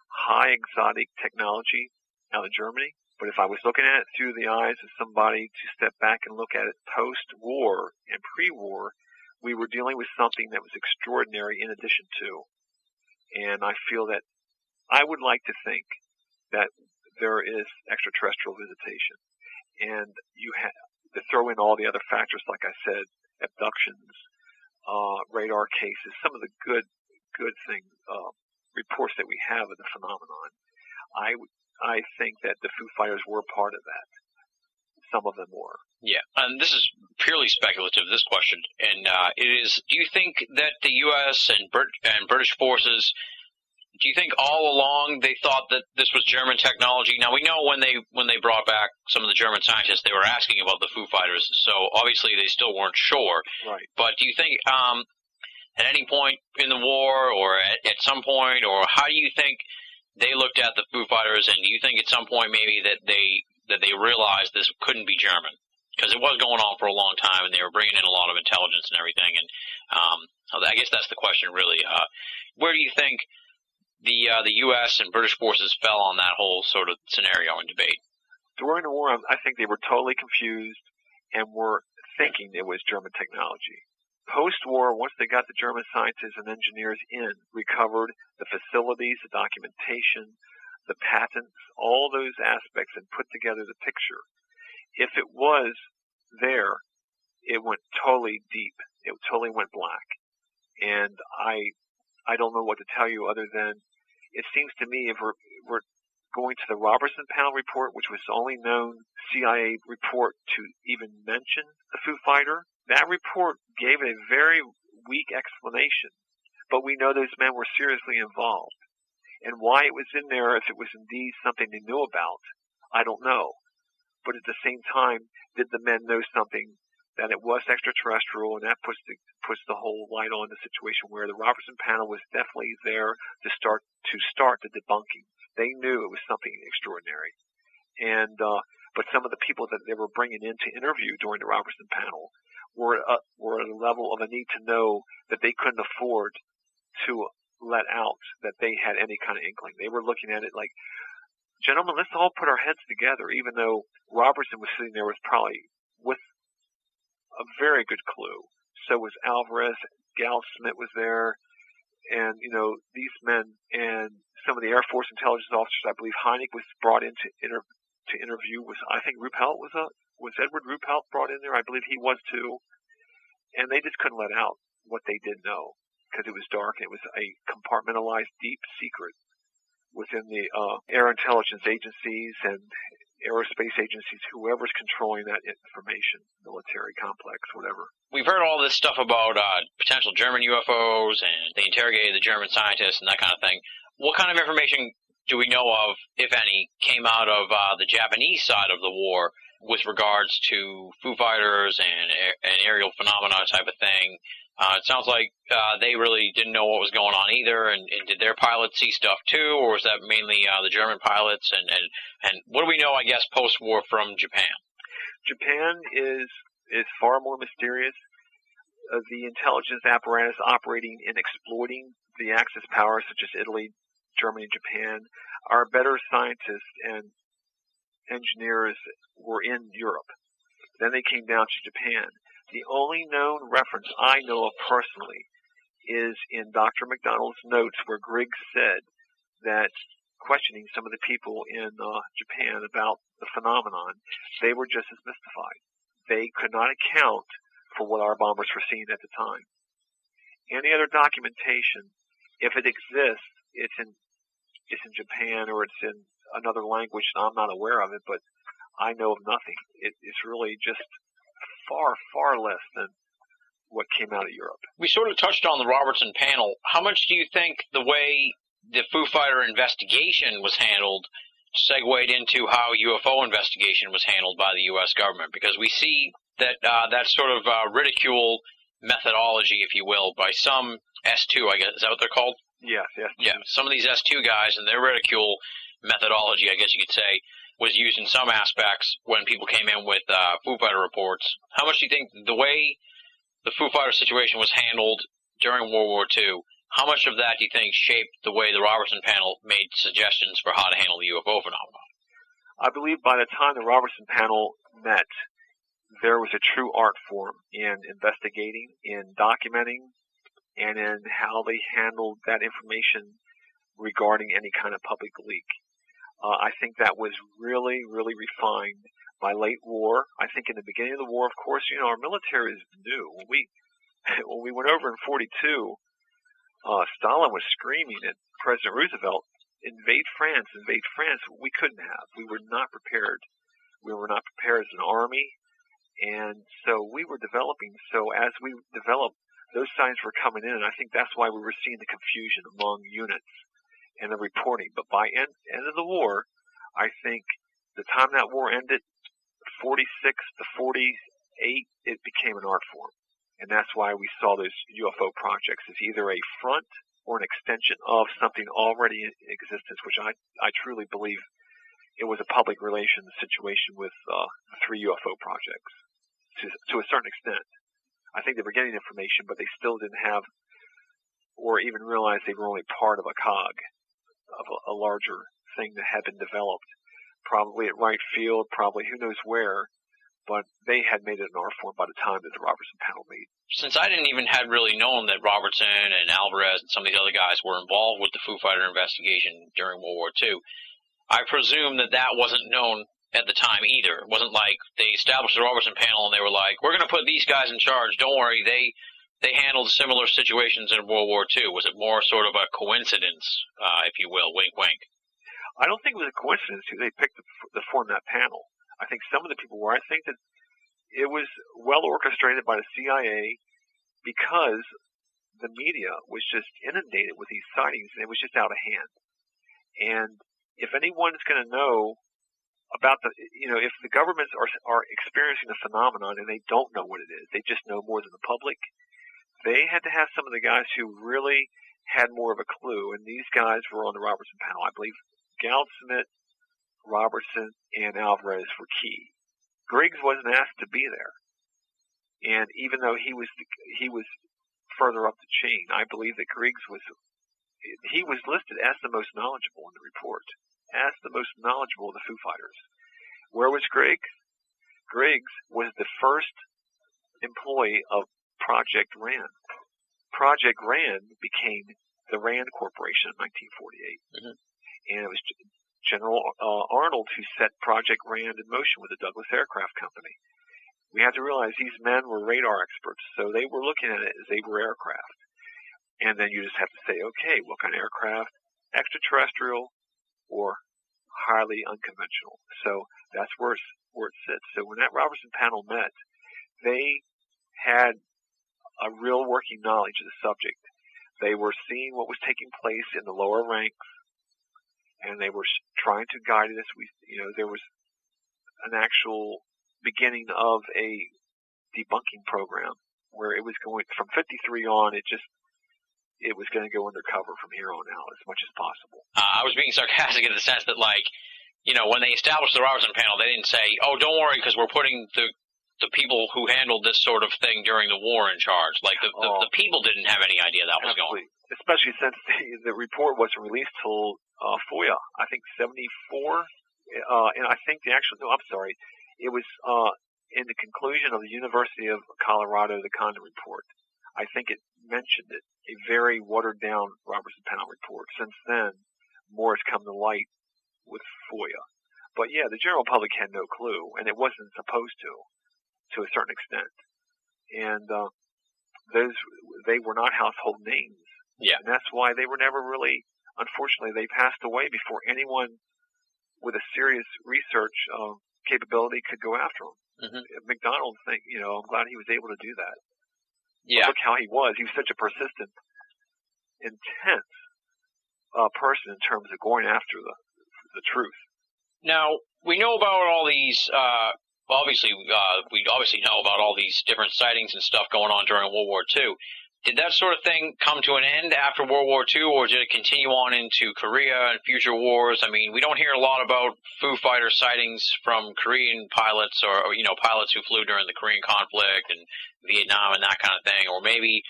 high exotic technology out of Germany, but if I was looking at it through the eyes of somebody to step back and look at it post-war and pre-war, we were dealing with something that was extraordinary in addition to. And I feel that I would like to think that there is extraterrestrial visitation. And you have to throw in all the other factors, like I said, abductions, radar cases, some of the good things, reports that we have of the phenomenon. I think that the Foo Fighters were part of that. Some of them were. Yeah, and this is purely speculative, this question, and it is, do you think that the U.S. and British forces, do you think all along they thought that this was German technology? Now, we know when they brought back some of the German scientists, they were asking about the Foo Fighters, so obviously they still weren't sure. Right. But do you think at any point in the war, or at some point, or how do you think they looked at the Foo Fighters, and do you think at some point maybe that they realized this couldn't be German? Because it was going on for a long time, and they were bringing in a lot of intelligence and everything. And I guess that's the question, really. Where do you think the U.S. and British forces fell on that whole sort of scenario and debate? During the war, I think they were totally confused and were thinking it was German technology. Post-war, once they got the German scientists and engineers in, recovered the facilities, the documentation, the patents, all those aspects, and put together the picture. If it was there, it went totally deep. It totally went black. And I don't know what to tell you other than it seems to me if we're going to the Robertson Panel report, which was the only known CIA report to even mention the Foo Fighter, that report gave a very weak explanation. But we know those men were seriously involved. And why it was in there, if it was indeed something they knew about, I don't know. But at the same time, did the men know something that it was extraterrestrial, and that puts the whole light on the situation where the Robertson Panel was definitely there to start the debunking. They knew it was something extraordinary, and but some of the people that they were bringing in to interview during the Robertson Panel were at a level of a need to know that they couldn't afford to let out that they had any kind of inkling. They were looking at it like, gentlemen, let's all put our heads together, even though Robertson was sitting there probably with a very good clue. So was Alvarez, Gal Smith was there, and, these men and some of the Air Force intelligence officers, I believe Hynek was brought in to interview, I think Ruppelt was Edward Ruppelt brought in there? I believe he was too. And they just couldn't let out what they did know because it was dark and it was a compartmentalized deep secret within the air intelligence agencies and aerospace agencies, whoever's controlling that information, military complex, whatever. We've heard all this stuff about potential German UFOs, and they interrogated the German scientists and that kind of thing. What kind of information do we know of, if any, came out of the Japanese side of the war with regards to Foo Fighters and aerial phenomena type of thing? It sounds like they really didn't know what was going on either, and did their pilots see stuff too, or was that mainly the German pilots? And what do we know, I guess, post-war from Japan? Japan is far more mysterious. The intelligence apparatus operating and exploiting the Axis powers such as Italy, Germany, and Japan, our better scientists and engineers were in Europe. Then they came down to Japan. The only known reference I know of personally is in Dr. McDonald's notes where Griggs said that questioning some of the people in Japan about the phenomenon, they were just as mystified. They could not account for what our bombers were seeing at the time. Any other documentation, if it exists, it's in Japan or it's in another language, and I'm not aware of it, but I know of nothing. It's really just far, far less than what came out of Europe. We sort of touched on the Robertson Panel. How much do you think the way the Foo Fighter investigation was handled segued into how UFO investigation was handled by the U.S. government? Because we see that that sort of ridicule methodology, if you will, by some S2, I guess. Is that what they're called? Yes. Yeah, some of these S2 guys and their ridicule methodology, I guess you could say, was used in some aspects when people came in with Foo Fighter reports. How much do you think the way the Foo Fighter situation was handled during World War II, how much of that do you think shaped the way the Robertson Panel made suggestions for how to handle the UFO phenomenon? I believe by the time the Robertson Panel met, there was a true art form in investigating, in documenting, and in how they handled that information regarding any kind of public leak. I think that was really, really refined by late war. I think in the beginning of the war, of course, our military is new. When we went over in 42, Stalin was screaming at President Roosevelt, invade France. We couldn't have. We were not prepared. We were not prepared as an army. And so we were developing. So as we developed, those signs were coming in. And I think that's why we were seeing the confusion among units and the reporting. But by end of the war, I think the time that war ended, 46 to 48, it became an art form. And that's why we saw those UFO projects as either a front or an extension of something already in existence, which I truly believe it was a public relations situation with the 3 UFO projects to a certain extent. I think they were getting information, but they still didn't have or even realize they were only part of a cog of a larger thing that had been developed, probably at Wright Field, probably who knows where, but they had made it an art form by the time that the Robertson panel made. Since I didn't even had really known that Robertson and Alvarez and some of these other guys were involved with the Foo Fighter investigation during World War II, I presume that wasn't known at the time either. It wasn't like they established the Robertson panel and they were like, we're going to put these guys in charge. Don't worry, they handled similar situations in World War II. Was it more sort of a coincidence, if you will, wink, wink? I don't think it was a coincidence who they picked to form that panel. I think some of the people were. I think that it was well orchestrated by the CIA because the media was just inundated with these sightings and it was just out of hand. And if anyone's going to know about if the governments are experiencing a phenomenon and they don't know what it is, they just know more than the public, they had to have some of the guys who really had more of a clue, and these guys were on the Robertson panel. I believe Goldsmith, Robertson, and Alvarez were key. Griggs wasn't asked to be there, and even though he was further up the chain, I believe that Griggs was listed as the most knowledgeable in the report, as the most knowledgeable of the Foo Fighters. Where was Griggs? Griggs was the first employee of Project Rand. Project Rand became the Rand Corporation in 1948. Mm-hmm. And it was General Arnold who set Project Rand in motion with the Douglas Aircraft Company. We have to realize these men were radar experts, so they were looking at it as they were aircraft. And then you just have to say, okay, what kind of aircraft? Extraterrestrial or highly unconventional. So that's where it sits. So when that Robertson panel met, they had a real working knowledge of the subject. They were seeing what was taking place in the lower ranks, and they were trying to guide it as there was an actual beginning of a debunking program where it was going from 53 on. It was going to go undercover from here on out as much as possible. I was being sarcastic in the sense that, when they established the Robertson panel, they didn't say, "Oh, don't worry, because we're putting the people who handled this sort of thing during the war in charge." Like the people didn't have any idea that was going. Especially since the report wasn't released till FOIA, I think 74, and I think it was in the conclusion of the University of Colorado, the Condon report. I think it mentioned it, a very watered down Robertson panel report. Since then, more has come to light with FOIA. But yeah, the general public had no clue, and it wasn't supposed to a certain extent. And they were not household names. Yeah. And that's why they were never really, unfortunately, they passed away before anyone with a serious research capability could go after them. Mm-hmm. McDonald, I'm glad he was able to do that. Yeah. But look how he was. He was such a persistent, intense person in terms of going after the truth. Now, we know about all these, we obviously know about all these different sightings and stuff going on during World War II. Did that sort of thing come to an end after World War II, or did it continue on into Korea and future wars? I mean, we don't hear a lot about Foo Fighter sightings from Korean pilots or pilots who flew during the Korean conflict and Vietnam and that kind of thing. Or maybe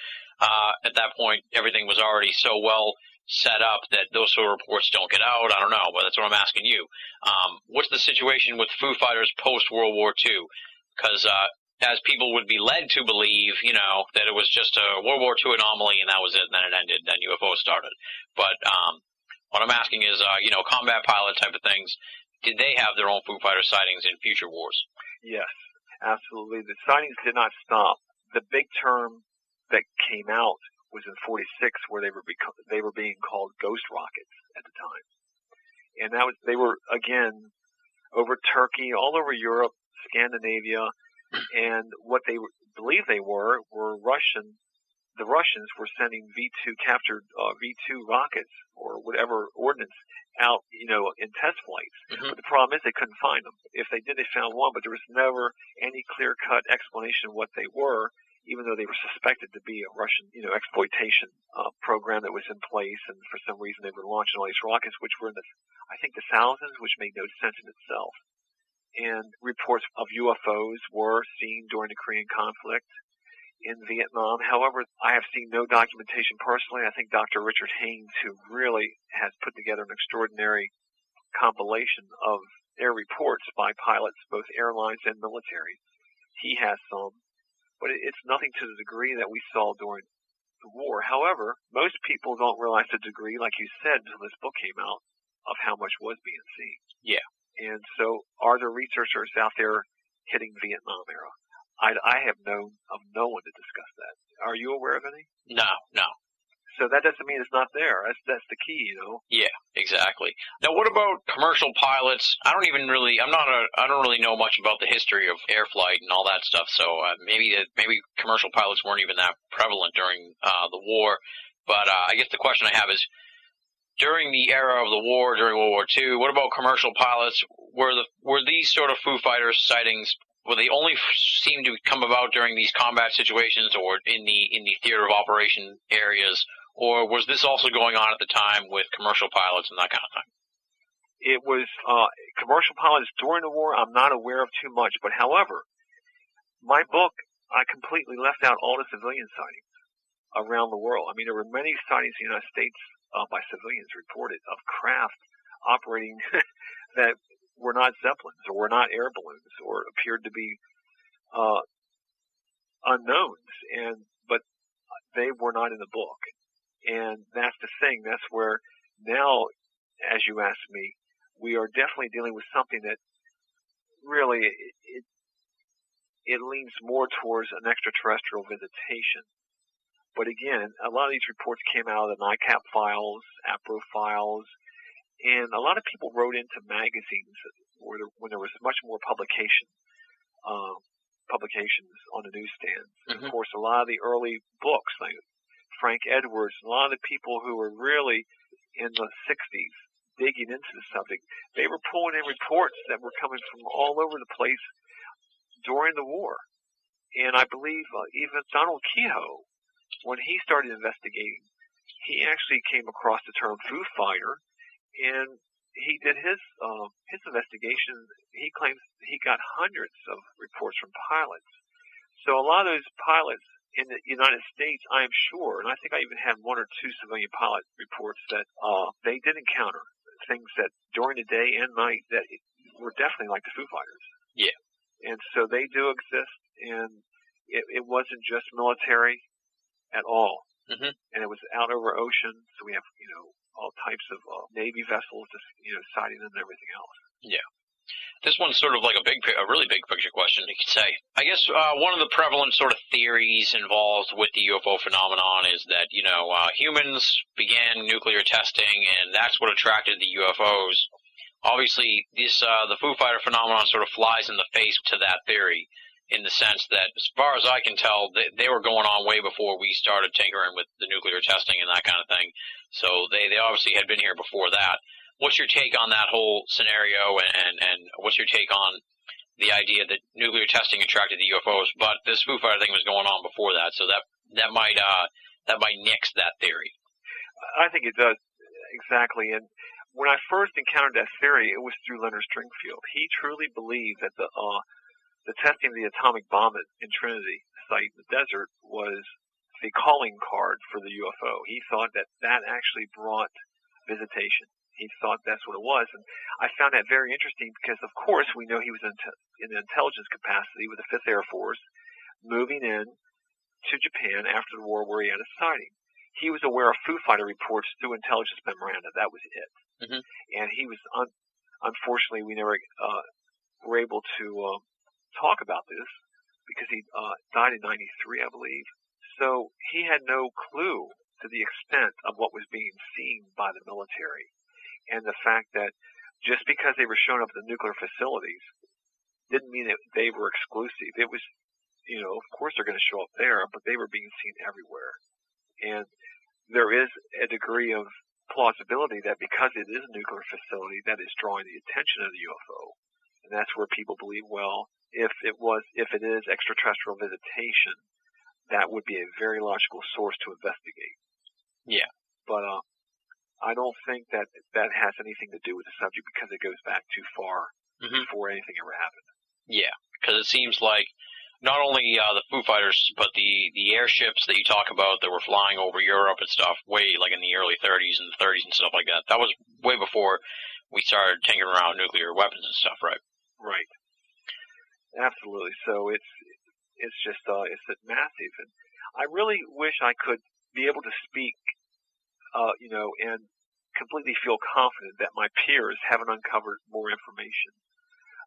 at that point everything was already so well set up that those sort of reports don't get out. I don't know, but that's what I'm asking you. What's the situation with Foo Fighters post-World War II? Because as people would be led to believe, that it was just a World War II anomaly and that was it, and then it ended, then UFOs started. But what What I'm asking is, combat pilot type of things, did they have their own Foo Fighter sightings in future wars? Yes, absolutely. The sightings did not stop. The big term that came out was in '46, where they were being called ghost rockets at the time, and they were again over Turkey, all over Europe, Scandinavia, and what they believed they were Russian. The Russians were sending captured V2 rockets or whatever ordnance out, in test flights. Mm-hmm. But the problem is they couldn't find them. If they did, they found one, but there was never any clear-cut explanation of what they were, even though they were suspected to be a Russian, exploitation program that was in place. And for some reason, they were launching all these rockets, which were in the thousands, which made no sense in itself. And reports of UFOs were seen during the Korean conflict. In Vietnam. However, I have seen no documentation personally. I think Dr. Richard Haynes, who really has put together an extraordinary compilation of air reports by pilots, both airlines and military, he has some, but it's nothing to the degree that we saw during the war. However, most people don't realize the degree, like you said, until this book came out, of how much was being seen. Yeah. And so are there researchers out there hitting Vietnam era? I have known of no one to discuss that. Are you aware of any? No. So that doesn't mean it's not there. That's the key, Yeah, exactly. Now, what about commercial pilots? I don't really know much about the history of air flight and all that stuff. So maybe commercial pilots weren't even that prevalent during the war. But I guess the question I have is, during the era of the war, during World War II, what about commercial pilots? Were these sort of Foo Fighter sightings? Will they only seem to come about during these combat situations or in the theater of operation areas, or was this also going on at the time with commercial pilots and that kind of thing? It was commercial pilots during the war. I'm not aware of too much, but however, my book, I completely left out all the civilian sightings around the world. I mean, there were many sightings in the United States by civilians reported of craft operating that were not Zeppelins or were not air balloons or appeared to be unknowns, but they were not in the book. And that's the thing. That's where now, as you asked me, we are definitely dealing with something that really it leans more towards an extraterrestrial visitation. But again, a lot of these reports came out of the NICAP files, APRO files, and a lot of people wrote into magazines when there was much more publications on the newsstands. Mm-hmm. And of course, a lot of the early books, like Frank Edwards, and a lot of the people who were really in the 60s digging into the subject, they were pulling in reports that were coming from all over the place during the war. And I believe even Donald Kehoe, when he started investigating, he actually came across the term Foo Fighter, and he did his investigation. He claims he got hundreds of reports from pilots. So a lot of those pilots in the United States, I am sure, and I think I even had one or two civilian pilot reports that they did encounter things that during the day and night that were definitely like the Foo Fighters. Yeah. And so they do exist, and it wasn't just military at all. Mm-hmm. And it was out over ocean, so we have, all types of Navy vessels, just, sighting them and everything else. Yeah. This one's sort of like a really big picture question, you could say. I guess one of the prevalent sort of theories involved with the UFO phenomenon is that, humans began nuclear testing, and that's what attracted the UFOs. Obviously, the Foo Fighter phenomenon sort of flies in the face to that theory, in the sense that, as far as I can tell, they were going on way before we started tinkering with the nuclear testing and that kind of thing. So they obviously had been here before that. What's your take on that whole scenario, and what's your take on the idea that nuclear testing attracted the UFOs, but this Foo Fighter thing was going on before that, so that might nix that theory? I think it does, exactly. And when I first encountered that theory, it was through Leonard Stringfield. He truly believed that the testing of the atomic bomb in Trinity site in the desert was the calling card for the UFO. He thought that actually brought visitation. He thought that's what it was. And I found that very interesting because, of course, we know he was in an intelligence capacity with the 5th Air Force, moving in to Japan after the war where he had a sighting. he was aware of Foo Fighter reports through intelligence memoranda. That was it. Mm-hmm. And he was, unfortunately, we never were able to talk about this because he died in 93, I believe. So he had no clue to the extent of what was being seen by the military. And the fact that just because they were showing up at the nuclear facilities didn't mean that they were exclusive. It was, of course they're going to show up there, but they were being seen everywhere. And there is a degree of plausibility that because it is a nuclear facility, that is drawing the attention of the UFO. And that's where people believe, well, if it is extraterrestrial visitation, that would be a very logical source to investigate. Yeah. But I don't think that has anything to do with the subject because it goes back too far before anything ever happened. Yeah, because it seems like not only the Foo Fighters, but the airships that you talk about that were flying over Europe and stuff, way like in the early 30s and the 30s and stuff like that. That was way before we started tinkering around with nuclear weapons and stuff, right? Right. Absolutely. So it's massive, and I really wish I could be able to speak, and completely feel confident that my peers haven't uncovered more information.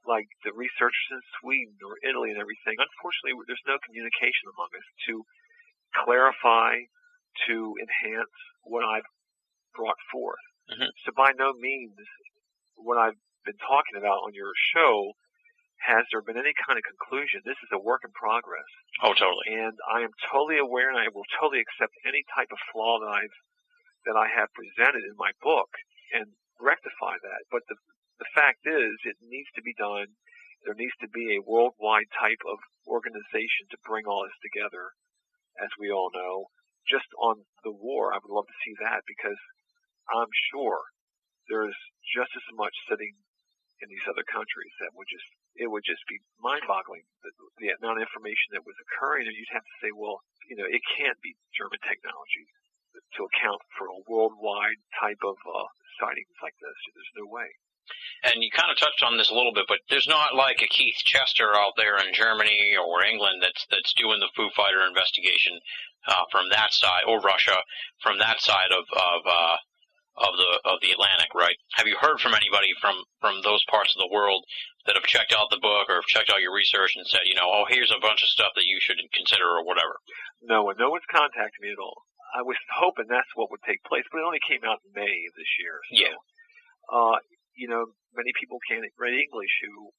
Like the researchers in Sweden or Italy and everything, unfortunately, there's no communication among us to clarify, to enhance what I've brought forth. Mm-hmm. So by no means what I've been talking about on your show has there been any kind of conclusion. This is a work in progress. Oh, totally. And I am totally aware, and I will totally accept any type of flaw that I have presented in my book and rectify that. But the fact is, it needs to be done. There needs to be a worldwide type of organization to bring all this together, as we all know. Just on the war, I would love to see that because I'm sure there's just as much sitting in these other countries that it would just be mind-boggling, the amount of information that was occurring, and you'd have to say, well, it can't be German technology to account for a worldwide type of sightings like this. There's no way. And you kind of touched on this a little bit, but there's not like a Keith Chester out there in Germany or England that's doing the Foo Fighter investigation from that side, or Russia from that side of the Atlantic, right? Have you heard from anybody from those parts of the world that have checked out the book or have checked out your research and said, here's a bunch of stuff that you should consider or whatever? No one's contacted me at all. I was hoping that's what would take place, but it only came out in May of this year. So, yeah. Many people can't read English who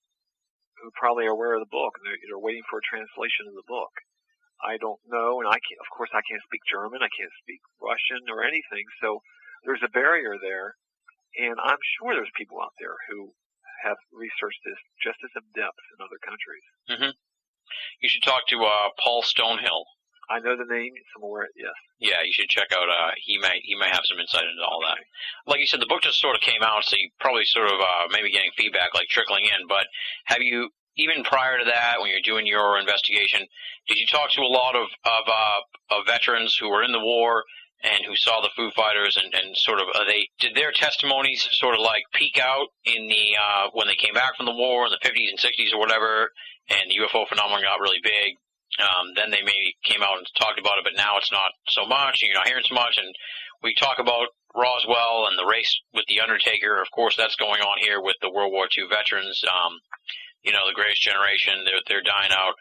probably are aware of the book and they're waiting for a translation of the book. I don't know, and I can't speak German, I can't speak Russian or anything, so there's a barrier there, and I'm sure there's people out there who have researched this just as in depth in other countries. Mm-hmm. You should talk to Paul Stonehill. I know the name. I'm aware. Yes. Yeah, you should check out. He may have some insight into all that. Like you said, the book just sort of came out, so you probably sort of maybe getting feedback like trickling in. But have you, even prior to that, when you're doing your investigation, did you talk to a lot of veterans who were in the war and who saw the Foo Fighters and sort of did their testimonies sort of like peak out in the when they came back from the war in the 50s and 60s or whatever, and the UFO phenomenon got really big? Then they maybe came out and talked about it, but now it's not so much, and you're not hearing so much. And we talk about Roswell and the race with the Undertaker. Of course, that's going on here with the World War II veterans. The greatest generation, they're dying out.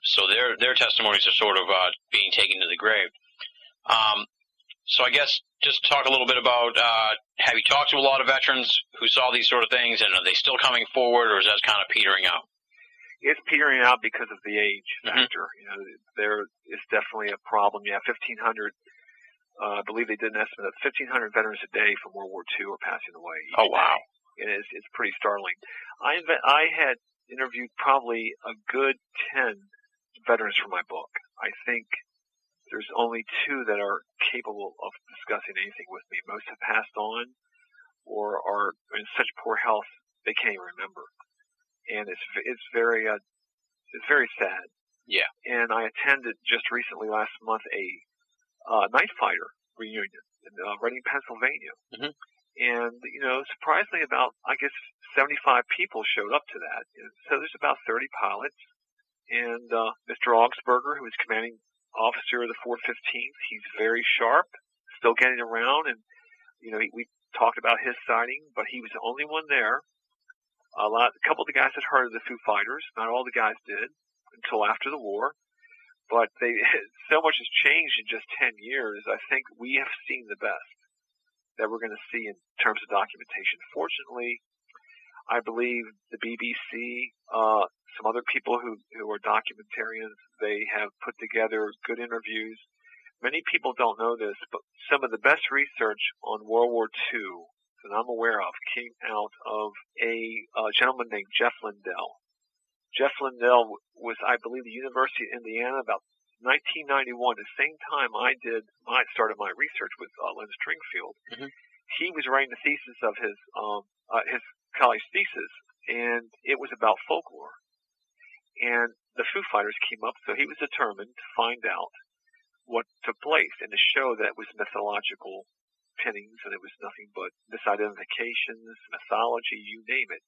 So their testimonies are sort of being taken to the grave. So I guess just talk a little bit about, have you talked to a lot of veterans who saw these sort of things, and are they still coming forward, or is that kind of petering out? It's petering out because of the age factor. There is definitely a problem. Yeah, 1,500. I believe they did an estimate of 1,500 veterans a day from World War II are passing away. Oh, wow! And it's pretty startling. I had interviewed probably a good 10 veterans for my book. I think there's only 2 that are capable of discussing anything with me. Most have passed on, or are in such poor health they can't even remember. And it's very sad. Yeah. And I attended just recently last month a night fighter reunion in Reading, Pennsylvania. Mm-hmm. And surprisingly, about 75 people showed up to that. And so there's about 30 pilots, and Mr. Augsburger, who was commanding officer of the 415th. He's very sharp, still getting around, and we talked about his sighting, but he was the only one there. A couple of the guys had heard of the Foo Fighters. Not all the guys did until after the war, but so much has changed in just 10 years. I think we have seen the best that we're going to see in terms of documentation. Fortunately, I believe the BBC, some other people who are documentarians, they have put together good interviews. Many people don't know this, but some of the best research on World War II that I'm aware of came out of a gentleman named Jeff Lindell. Jeff Lindell was, I believe, the University of Indiana about 1991, the same time I started my research with Lynn Stringfield. Mm-hmm. He was writing the thesis of his college thesis, and it was about folklore. And the Foo Fighters came up, so he was determined to find out what took place and to show that it was mythological pinnings and it was nothing but misidentifications, mythology, you name it.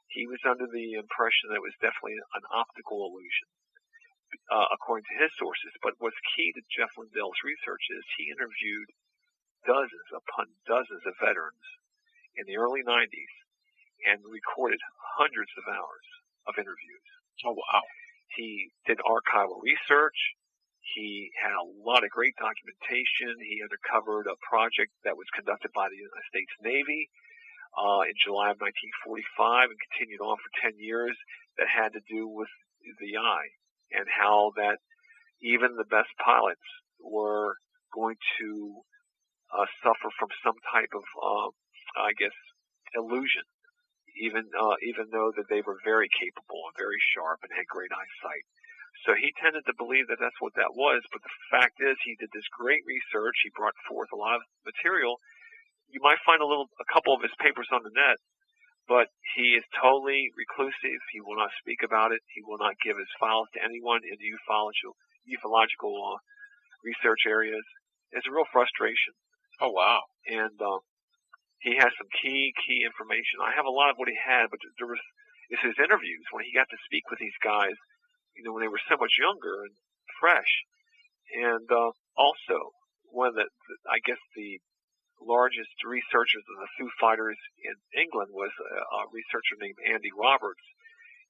He was under the impression that it was definitely an optical illusion, according to his sources. But what's key to Jeff Lindell's research is he interviewed dozens upon dozens of veterans in the early 90s and recorded hundreds of hours of interviews. Oh, wow. He did archival research. He had a lot of great documentation. He uncovered a project that was conducted by the United States Navy in July of 1945 and continued on for 10 years that had to do with the eye and how that even the best pilots were going to suffer from some type of, illusion, even though that they were very capable and very sharp and had great eyesight. So he tended to believe that that's what that was, but the fact is he did this great research. He brought forth a lot of material. You might find a couple of his papers on the net, but he is totally reclusive. He will not speak about it. He will not give his files to anyone in the ufological research areas. It's a real frustration. Oh, wow. And he has some key information. I have a lot of what he had, but it's his interviews when he got to speak with these guys, when they were so much younger and fresh. And also, one of the largest researchers of the Foo Fighters in England was a researcher named Andy Roberts.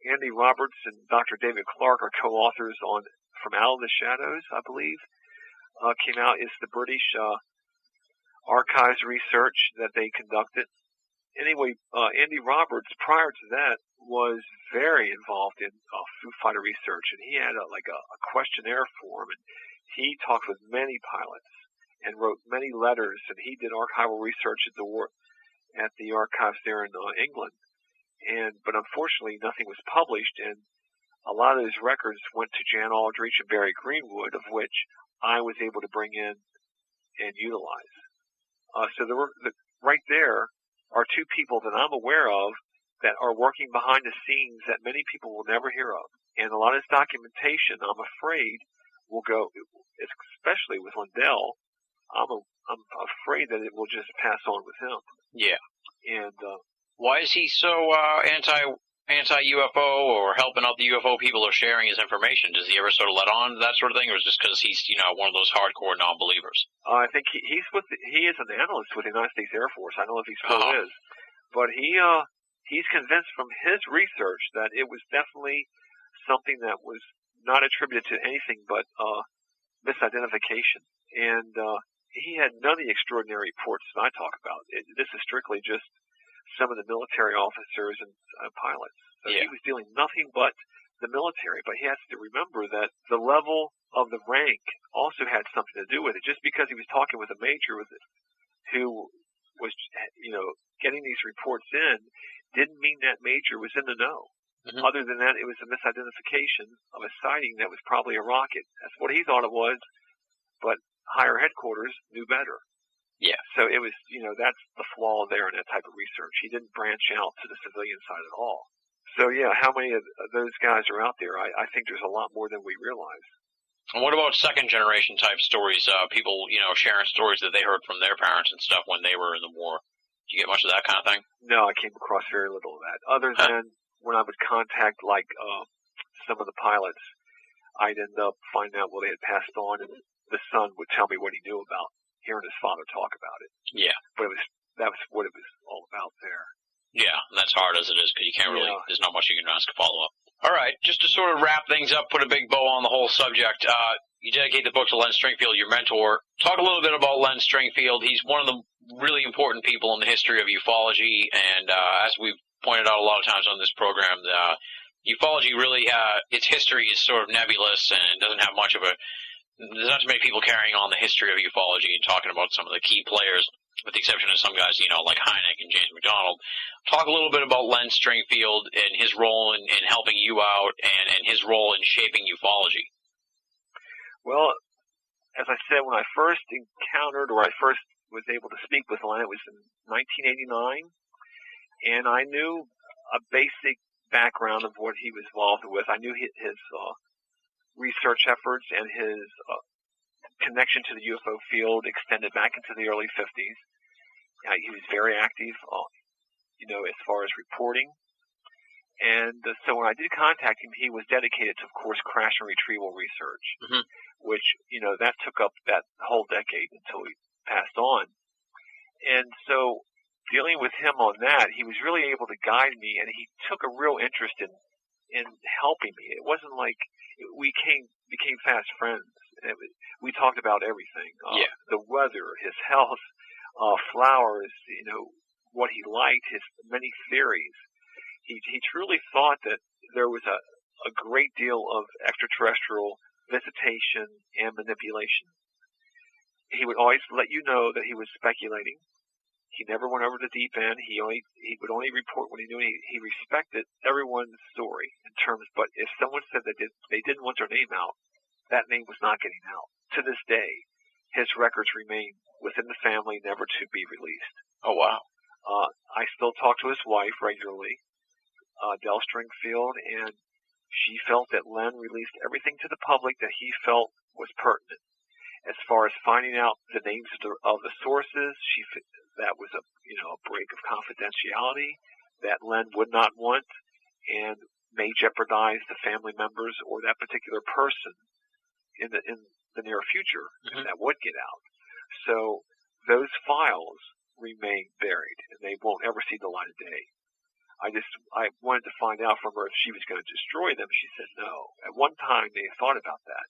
Andy Roberts and Dr. David Clark are co-authors on From Out of the Shadows, I believe. Came out. It's the British archives research that they conducted. Anyway, Andy Roberts, prior to that, was very involved in Foo Fighter research, and he had a questionnaire form, and he talked with many pilots and wrote many letters, and he did archival research at the archives there in England. But unfortunately, nothing was published, and a lot of those records went to Jan Aldrich and Barry Greenwood, of which I was able to bring in and utilize. So right there are two people that I'm aware of that are working behind the scenes that many people will never hear of. And a lot of this documentation, I'm afraid, will go, especially with Lindell, I'm afraid that it will just pass on with him. Yeah. And why is he so anti-UFO or helping out the UFO people or sharing his information? Does he ever sort of let on to that sort of thing, or is it just because he's one of those hardcore non-believers? I think he is an analyst with the United States Air Force. I don't know if he still is, but he's convinced from his research that it was definitely something that was not attributed to anything but misidentification. And he had none of the extraordinary reports that I talk about. This is strictly just some of the military officers and pilots. So He was dealing nothing but the military. But he has to remember that the level of the rank also had something to do with it. Just because he was talking with a major who was, getting these reports in, didn't mean that major was in the know. Mm-hmm. Other than that, it was a misidentification of a sighting that was probably a rocket. That's what he thought it was, but higher headquarters knew better. Yeah. So it was, that's the flaw there in that type of research. He didn't branch out to the civilian side at all. So, yeah, how many of those guys are out there? I think there's a lot more than we realize. And what about second-generation type stories? People, sharing stories that they heard from their parents and stuff when they were in the war. Did you get much of that kind of thing? No, I came across very little of that. Other than when I would contact, some of the pilots, I'd end up finding out, well, they had passed on, and the son would tell me what he knew about hearing his father talk about it. Yeah. But that was what it was all about there. Yeah, that's hard as it is because you can't really, Yeah. there's not much you can ask a follow-up. All right, just to sort of wrap things up, put a big bow on the whole subject, you dedicate the book to Len Stringfield, your mentor. Talk a little bit about Len Stringfield. He's one of the really important people in the history of ufology, and as we've pointed out a lot of times on this program, ufology really, its history is sort of nebulous and doesn't have much of a, there's not too many people carrying on the history of ufology and talking about some of the key players, with the exception of some guys, like Hynek and James McDonald. Talk a little bit about Len Stringfield and his role in helping you out and his role in shaping ufology. Well, as I said, when I first encountered, or I first was able to speak with Len, it was in 1989, and I knew a basic background of what he was involved with. I knew his research efforts and his connection to the UFO field extended back into the early 50s. He was very active, as far as reporting. And so when I did contact him, he was dedicated to, of course, crash and retrieval research, which, that took up that whole decade until he passed on. And so dealing with him on that, he was really able to guide me, and he took a real interest in helping me. It wasn't like we became fast friends. We talked about everything, the weather, his health, flowers, what he liked, his many theories. He truly thought that there was a great deal of extraterrestrial visitation and manipulation. He would always let you know that he was speculating. He never went over the deep end. He would only report what he knew. He respected everyone's story in terms, but if someone said they didn't want their name out, that name was not getting out. To this day, his records remain within the family, never to be released. Oh, wow. I still talk to his wife regularly, Del Stringfield, and she felt that Len released everything to the public that he felt was pertinent. As far as finding out the names of the sources, that was a break of confidentiality that Len would not want and may jeopardize the family members or that particular person in the near future if that would get out. So those files remain buried and they won't ever see the light of day. I wanted to find out from her if she was going to destroy them. She said no. At one time they thought about that,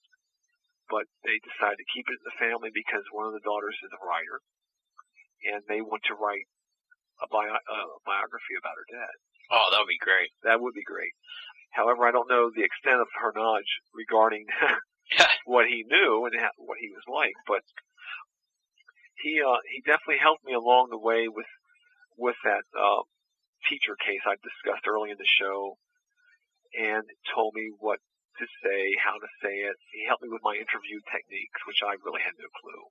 but they decided to keep it in the family because one of the daughters is a writer, and they want to write a biography about her dad. Oh, that would be great. That would be great. However, I don't know the extent of her knowledge regarding what he knew and what he was like, but he definitely helped me along the way with that teacher case I discussed early in the show, and told me what to say, how to say it. He helped me with my interview techniques, which I really had no clue.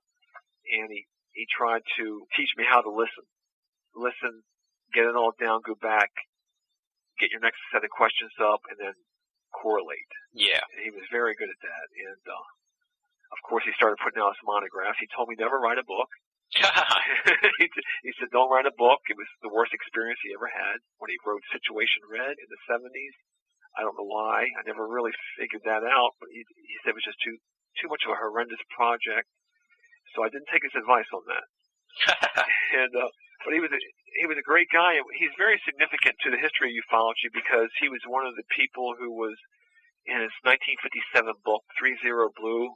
And he tried to teach me how to listen, get it all down, go back, get your next set of questions up, and then correlate. Yeah. And he was very good at that. And, of course, he started putting out his monographs. He told me never write a book. He said, don't write a book. It was the worst experience he ever had when he wrote Situation Red in the 70s. I don't know why. I never really figured that out, but he said it was just too much of a horrendous project. So I didn't take his advice on that. And but he was a great guy. He's very significant to the history of ufology because he was one of the people who was in his 1957 book 30 Blue,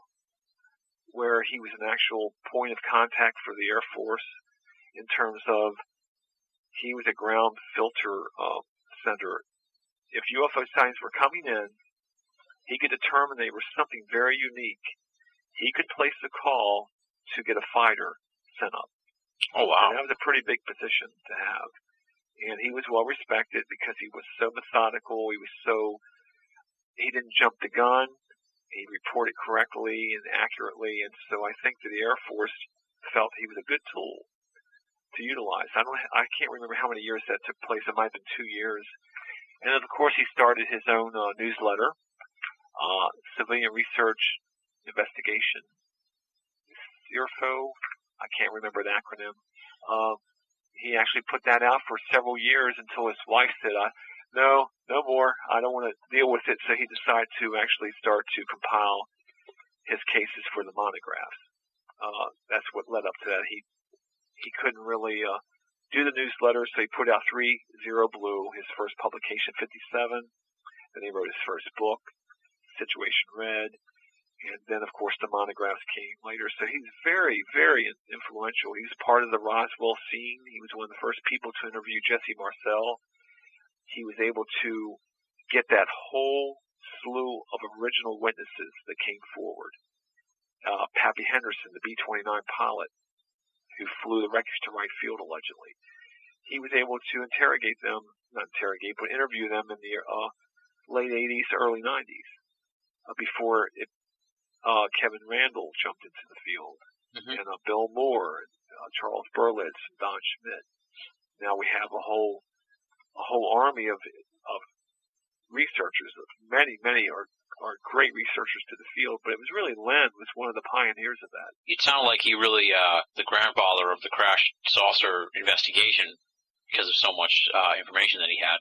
where he was an actual point of contact for the Air Force in terms of he was a ground filter center. If UFO sightings were coming in, he could determine they were something very unique. He could place a call to get a fighter sent up. Oh, wow. And that was a pretty big position to have. And he was well respected because he was so methodical. He didn't jump the gun. He reported correctly and accurately. And so I think that the Air Force felt he was a good tool to utilize. I can't remember how many years that took place. It might have been 2 years. And then, of course, he started his own newsletter, Civilian Research Investigation. CIRFO, I can't remember the acronym. He actually put that out for several years until his wife said, no more. I don't want to deal with it. So he decided to actually start to compile his cases for the monographs. That's what led up to that. He couldn't really do the newsletter, so he put out 30 Blue, his first publication, 57. Then he wrote his first book, Situation Red. And then, of course, the monographs came later. So he's very, very influential. He was part of the Roswell scene. He was one of the first people to interview Jesse Marcel. He was able to get that whole slew of original witnesses that came forward. Pappy Henderson, the B-29 pilot, who flew the wreckage to right field, allegedly. He was able to interrogate them, not interrogate, but interview them in the late 80s, early 90s, before Kevin Randall jumped into the field, and Bill Moore, and Charles Berlitz, and Don Schmidt. Now we have a whole army of researchers. Many are great researchers to the field, but it was really Len was one of the pioneers of that. It sounded like he really the grandfather of the crash saucer investigation because of so much information that he had.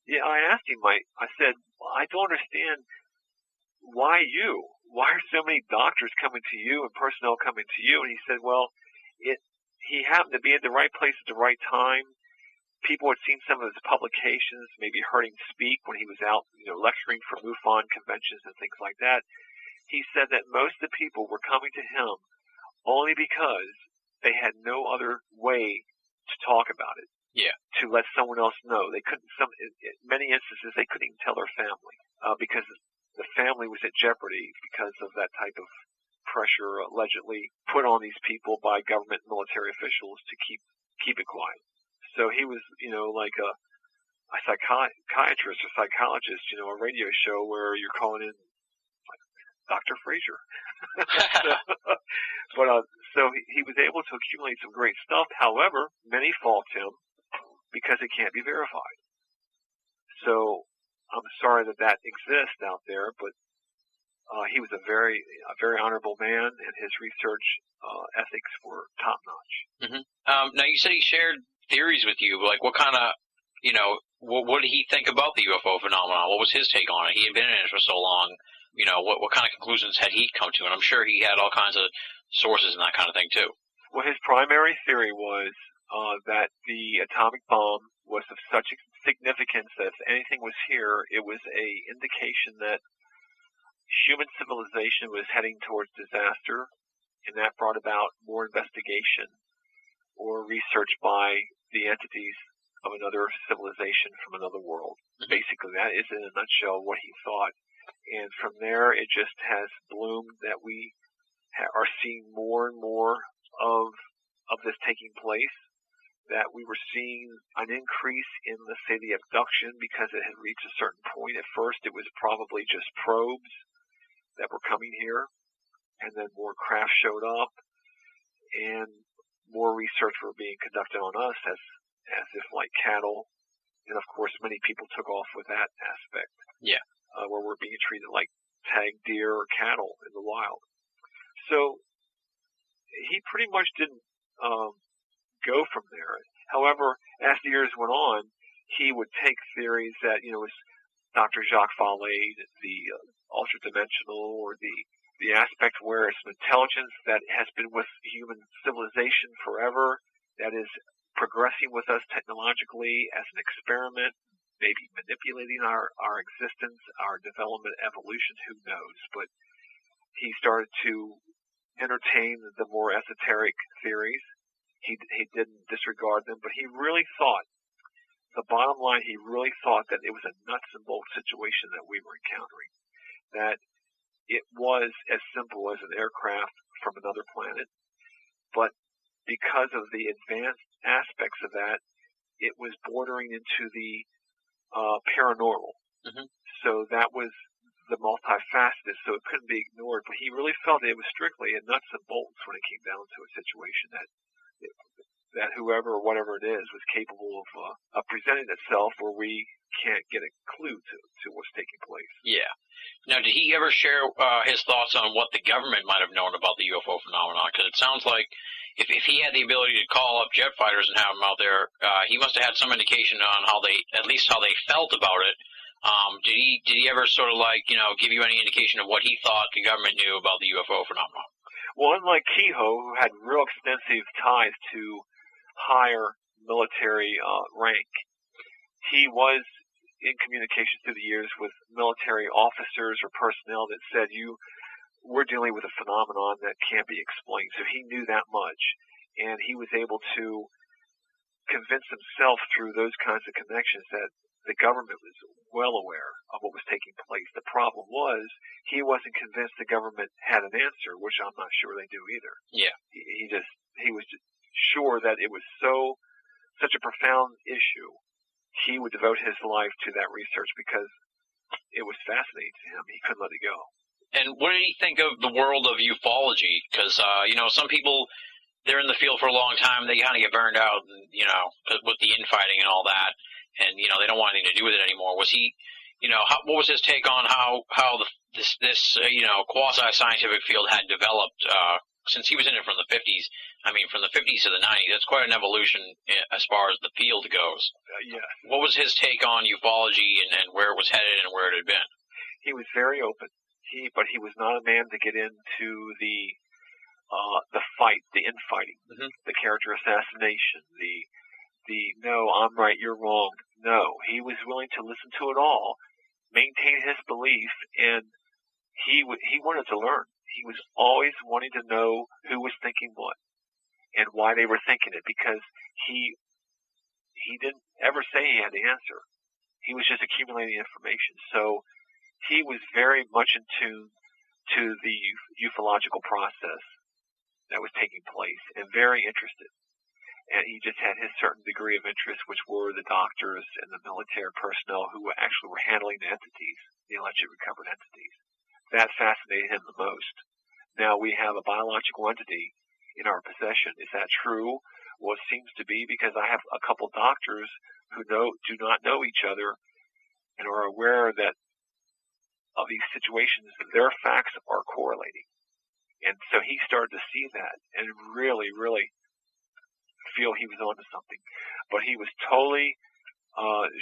Yeah, I asked him. I said, well, I don't understand why you. Why are so many doctors coming to you and personnel coming to you? And he said, well, he happened to be at the right place at the right time. People had seen some of his publications, maybe heard him speak when he was out, lecturing for MUFON conventions and things like that. He said that most of the people were coming to him only because they had no other way to talk about it. Yeah. To let someone else know. They couldn't, in many instances, they couldn't even tell their family, because the family was at jeopardy because of that type of pressure allegedly put on these people by government and military officials to keep it quiet. So he was, like a psychiatrist or psychologist, a radio show where you're calling in like Dr. Frazier. So he was able to accumulate some great stuff. However, many fault him because it can't be verified. So I'm sorry that exists out there, but he was a very honorable man, and his research ethics were top notch. Now you said he shared theories with you. Like, what kind of, what did he think about the UFO phenomenon? What was his take on it? He had been in it for so long. What kind of conclusions had he come to? And I'm sure he had all kinds of sources and that kind of thing too. Well, his primary theory was that the atomic bomb was of such significance that if anything was here, it was a indication that human civilization was heading towards disaster, and that brought about more investigation or research by the entities of another civilization from another world. Basically, that is in a nutshell what he thought. And from there, it just has bloomed that we are seeing more and more of this taking place, that we were seeing an increase in, let's say, the abduction because it had reached a certain point. At first, it was probably just probes that were coming here, and then more craft showed up, and more research were being conducted on us as if like cattle. And of course, many people took off with that aspect. Yeah. Where we're being treated like tag deer or cattle in the wild. So he pretty much didn't go from there. However, as the years went on, he would take theories that, was Dr. Jacques Vallée, the ultra-dimensional, or the aspect where it's an intelligence that has been with human civilization forever, that is progressing with us technologically as an experiment, maybe manipulating our existence, our development, evolution, who knows. But he started to entertain the more esoteric theories. He didn't disregard them, but he really thought, the bottom line, he really thought that it was a nuts and bolts situation that we were encountering, that it was as simple as an aircraft from another planet, but because of the advanced aspects of that, it was bordering into the paranormal. So that was the multifaceted, so it couldn't be ignored, but he really felt it was strictly a nuts and bolts when it came down to a situation that that whoever or whatever it is was capable of presenting itself where we can't get a clue to what's taking place. Yeah. Now, did he ever share his thoughts on what the government might have known about the UFO phenomenon? Because it sounds like if he had the ability to call up jet fighters and have them out there, he must have had some indication on at least how they felt about it. Did he ever sort of give you any indication of what he thought the government knew about the UFO phenomenon? Well, unlike Kehoe, who had real extensive ties to higher military rank, he was in communication through the years with military officers or personnel that said, we're dealing with a phenomenon that can't be explained. So he knew that much, and he was able to convince himself through those kinds of connections that the government was well aware of what was taking place. The problem was he wasn't convinced the government had an answer, which I'm not sure they do either. Yeah. He was just sure that it was such a profound issue. He would devote his life to that research because it was fascinating to him. He couldn't let it go. And what did he think of the world of ufology? Because, some people, they're in the field for a long time, they kind of get burned out, with the infighting and all that, and, they don't want anything to do with it anymore. Was he, what was his take on how this quasi-scientific field had developed, since he was in it from the 50s? I mean, from the 50s to the 90s, that's quite an evolution as far as the field goes. Yes. What was his take on ufology and where it was headed and where it had been? He was very open. But he was not a man to get into the fight, the infighting, the character assassination, the no, I'm right, you're wrong. No, he was willing to listen to it all, maintain his belief, and he wanted to learn. He was always wanting to know who was thinking what and why they were thinking it, because he didn't ever say he had the answer. He was just accumulating information. So he was very much in tune to the ufological process that was taking place and very interested. And he just had his certain degree of interest, which were the doctors and the military personnel who actually were handling the entities, the alleged recovered entities. That fascinated him the most. Now we have a biological entity in our possession. Is that true? Well, it seems to be, because I have a couple doctors who do not know each other and are aware that of these situations, their facts are correlating. And so he started to see that and really, really feel he was onto something. But he was totally,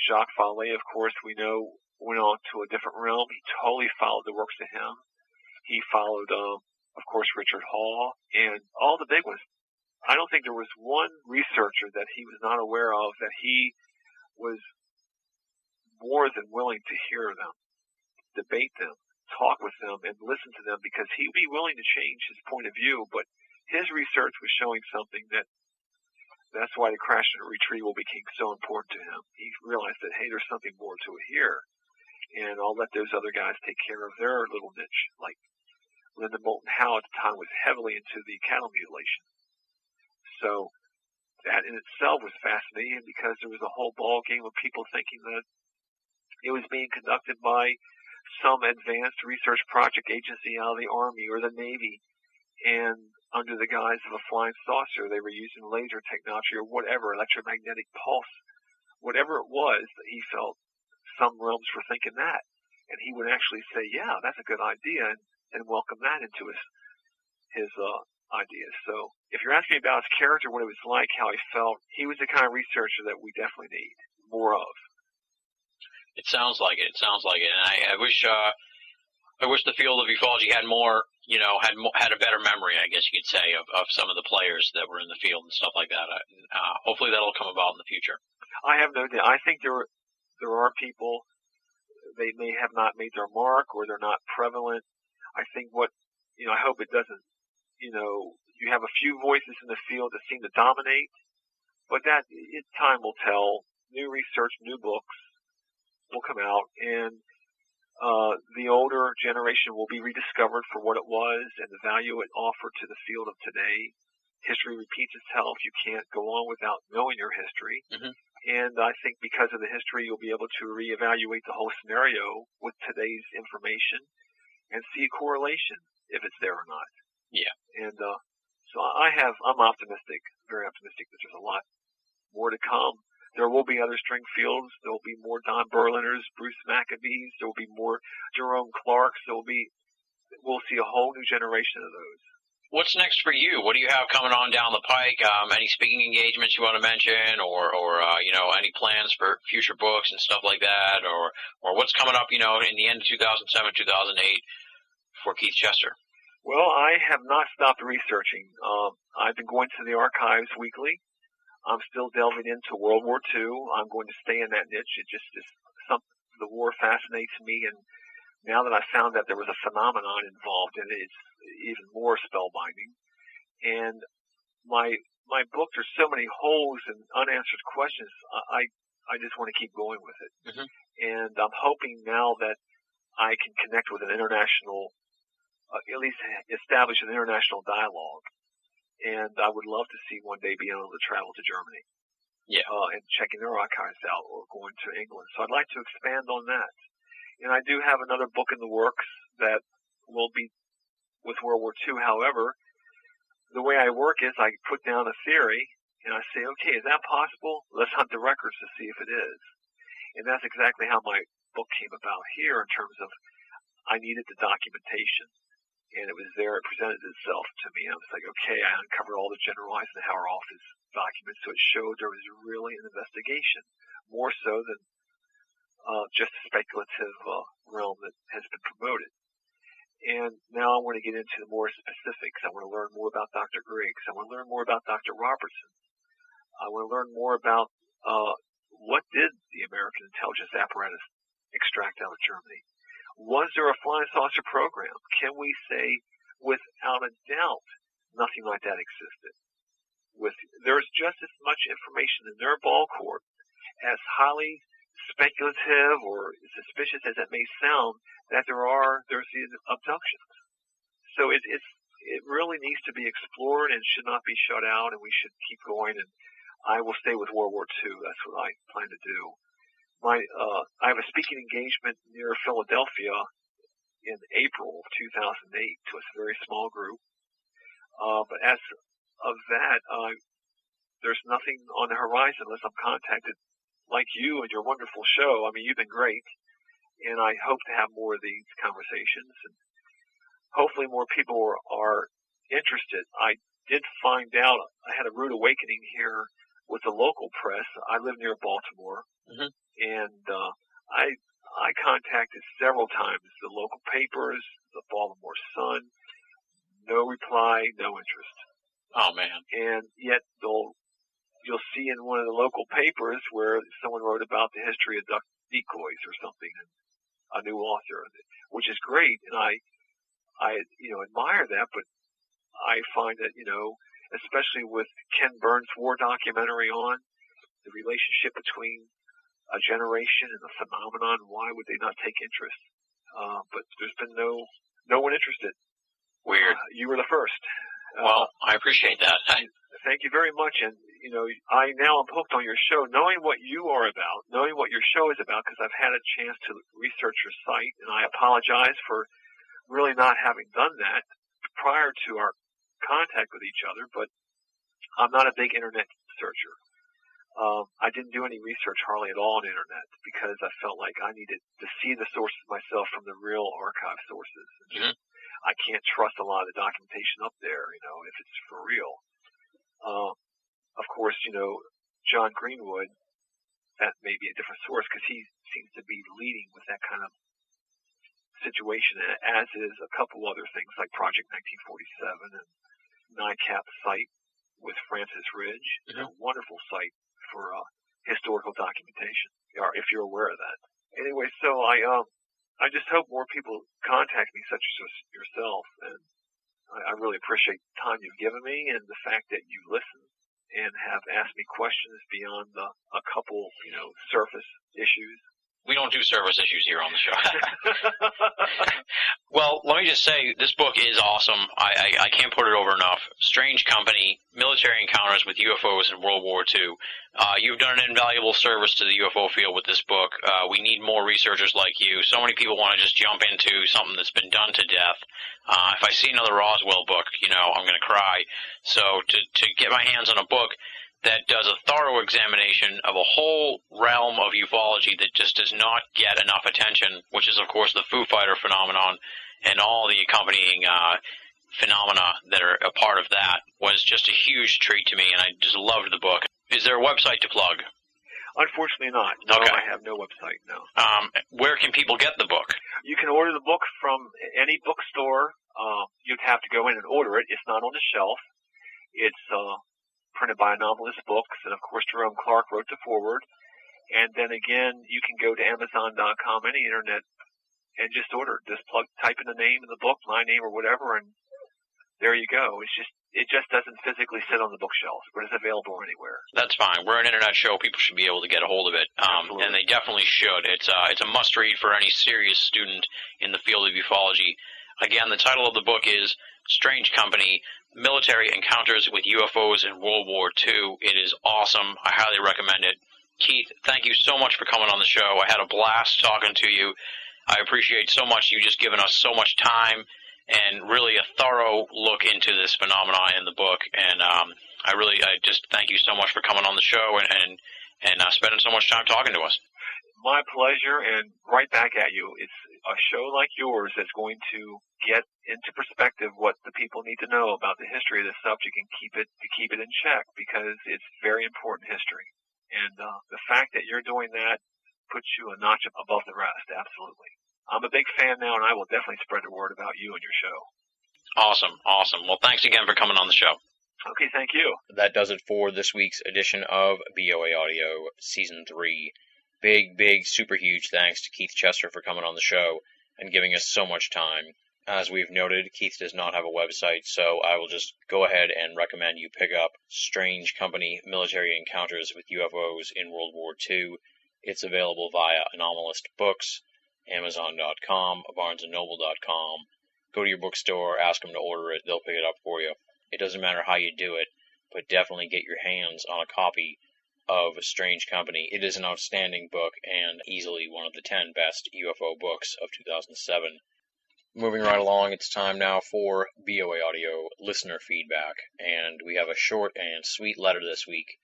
Jacques Vallée, of course, we know, went on to a different realm. He totally followed the works of him. He followed, of course, Richard Hall and all the big ones. I don't think there was one researcher that he was not aware of that he was more than willing to hear them, debate them, talk with them, and listen to them, because he would be willing to change his point of view. But his research was showing something that's why the crash and retrieval became so important to him. He realized that, hey, there's something more to it here, and I'll let those other guys take care of their little niche. Like Linda Moulton Howe at the time was heavily into the cattle mutilation. So that in itself was fascinating, because there was a whole ball game of people thinking that it was being conducted by some advanced research project agency out of the Army or the Navy, and under the guise of a flying saucer, they were using laser technology or whatever, electromagnetic pulse, whatever it was, that he felt some realms were thinking that. And he would actually say, yeah, that's a good idea, and welcome that into his ideas. So if you're asking me about his character, what it was like, how he felt, he was the kind of researcher that we definitely need more of. It sounds like it. And I wish the field of ufology had more, had a better memory, I guess you could say, of some of the players that were in the field and stuff like that. Hopefully that'll come about in the future. I have no doubt. I think there are people, they may have not made their mark, or they're not prevalent. I think I hope it doesn't, you have a few voices in the field that seem to dominate, but time will tell. New research, new books will come out, and the older generation will be rediscovered for what it was and the value it offered to the field of today. History repeats itself. You can't go on without knowing your history. Mm-hmm. And I think because of the history, you'll be able to reevaluate the whole scenario with today's information and see a correlation, if it's there or not. Yeah. And So I'm optimistic, very optimistic that there's a lot more to come. There will be other Stringfields. There will be more Don Berliners, Bruce McAbees. There will be more Jerome Clarks. We'll see a whole new generation of those. What's next for you? What do you have coming on down the pike? Any speaking engagements you want to mention, or any plans for future books and stuff like that, or what's coming up, in the end of 2007, 2008 for Keith Chester? Well, I have not stopped researching. I've been going to the archives weekly. I'm still delving into World War II. I'm going to stay in that niche. It just is something. The war fascinates me, and now that I found that there was a phenomenon involved in it, it's even more spellbinding. And my book, there's so many holes and unanswered questions. I just want to keep going with it. Mm-hmm. And I'm hoping now that I can connect with an international, at least establish an international dialogue. And I would love to see one day being able to travel to Germany. Yeah. And checking their archives out, or going to England. So I'd like to expand on that. And I do have another book in the works that will be with World War II. However, the way I work is I put down a theory and I say, okay, is that possible? Let's hunt the records to see if it is. And that's exactly how my book came about here, in terms of I needed the documentation. And it was there, it presented itself to me. I was like, okay, I uncovered all the General Eisenhower office documents, so it showed there was really an investigation, more so than just a speculative realm that has been promoted. And now I want to get into the more specifics. I want to learn more about Dr. Griggs. I want to learn more about Dr. Robertson. I want to learn more about what did the American intelligence apparatus extract out of Germany. Was there a flying saucer program? Can we say without a doubt nothing like that existed? There's just as much information in their ball court, as highly speculative or suspicious as it may sound, that there's these abductions. So it really needs to be explored and should not be shut out, and we should keep going. And I will stay with World War II. That's what I plan to do. I have a speaking engagement near Philadelphia in April of 2008 to a very small group. But as of that, there's nothing on the horizon unless I'm contacted, like you and your wonderful show. I mean, you've been great, and I hope to have more of these conversations, and hopefully more people are interested. I did find out, I had a rude awakening here with the local press. I live near Baltimore, mm-hmm. and I contacted several times the local papers, the Baltimore Sun. No reply, no interest. Oh, man. And yet you'll see in one of the local papers where someone wrote about the history of decoys or something, and a new author, which is great, and I admire that, but I find that, especially with Ken Burns' war documentary on the relationship between a generation and the phenomenon, why would they not take interest? But there's been no one interested. Weird. You were the first. Well, I appreciate that. Thank you very much. And, I now am hooked on your show, knowing what you are about, knowing what your show is about, because I've had a chance to research your site, and I apologize for really not having done that prior to our contact with each other, but I'm not a big internet searcher. I didn't do any research hardly at all on the internet because I felt like I needed to see the sources myself from the real archive sources. Mm-hmm. I can't trust a lot of the documentation up there, if it's for real. Of course, John Greenwood, that may be a different source because he seems to be leading with that kind of situation, as is a couple other things like Project 1947 and NICAP's site with Francis Ridge. Mm-hmm. A wonderful site for historical documentation, if you're aware of that. Anyway, so I just hope more people contact me, such as yourself, and I really appreciate the time you've given me and the fact that you listen and have asked me questions beyond a couple, surface issues. We don't do service issues here on the show. Well, let me just say, this book is awesome. I can't put it over enough. Strange Company, Military Encounters with UFOs in World War II. You've done an invaluable service to the UFO field with this book. We need more researchers like you. So many people want to just jump into something that's been done to death. If I see another Roswell book, I'm going to cry. So to get my hands on a book that does a thorough examination of a whole realm of ufology that just does not get enough attention, which is, of course, the Foo Fighter phenomenon and all the accompanying phenomena that are a part of that, was just a huge treat to me, and I just loved the book. Is there a website to plug? Unfortunately not. No, Okay. I have no website, no. Where can people get the book? You can order the book from any bookstore. You'd have to go in and order it. It's not on the shelf. It's printed by Anomalous Books, and of course Jerome Clark wrote the foreword. And then again, you can go to Amazon.com, any internet, and just order it. Just type in the name of the book, my name or whatever, and there you go. It just doesn't physically sit on the bookshelf, but it's available anywhere. That's fine. We're an internet show. People should be able to get a hold of it, and they definitely should. It's a must-read for any serious student in the field of ufology. Again, the title of the book is Strange Company, Military Encounters with UFOs in World War II. It is awesome. I highly recommend it. Keith, thank you so much for coming on the show. I had a blast talking to you. I appreciate so much you just given us so much time and really a thorough look into this phenomenon in the book. And I just thank you so much for coming on the show and spending so much time talking to us. My pleasure, and right back at you. It's a show like yours that's going to get into perspective what the people need to know about the history of this subject and keep it in check, because it's very important history. And the fact that you're doing that puts you a notch above the rest, absolutely. I'm a big fan now, and I will definitely spread the word about you and your show. Awesome. Well, thanks again for coming on the show. Okay, thank you. That does it for this week's edition of BOA Audio Season 3. Big, super huge thanks to Keith Chester for coming on the show and giving us so much time. As we've noted, Keith does not have a website, so I will just go ahead and recommend you pick up Strange Company, Military Encounters with UFOs in World War II. It's available via Anomalous Books, Amazon.com, BarnesandNoble.com. Go to your bookstore, ask them to order it, they'll pick it up for you. It doesn't matter how you do it, but definitely get your hands on a copy of Strange Company. It is an outstanding book and easily one of the 10 best UFO books of 2007. Moving right along, it's time now for BOA Audio listener feedback, and we have a short and sweet letter this week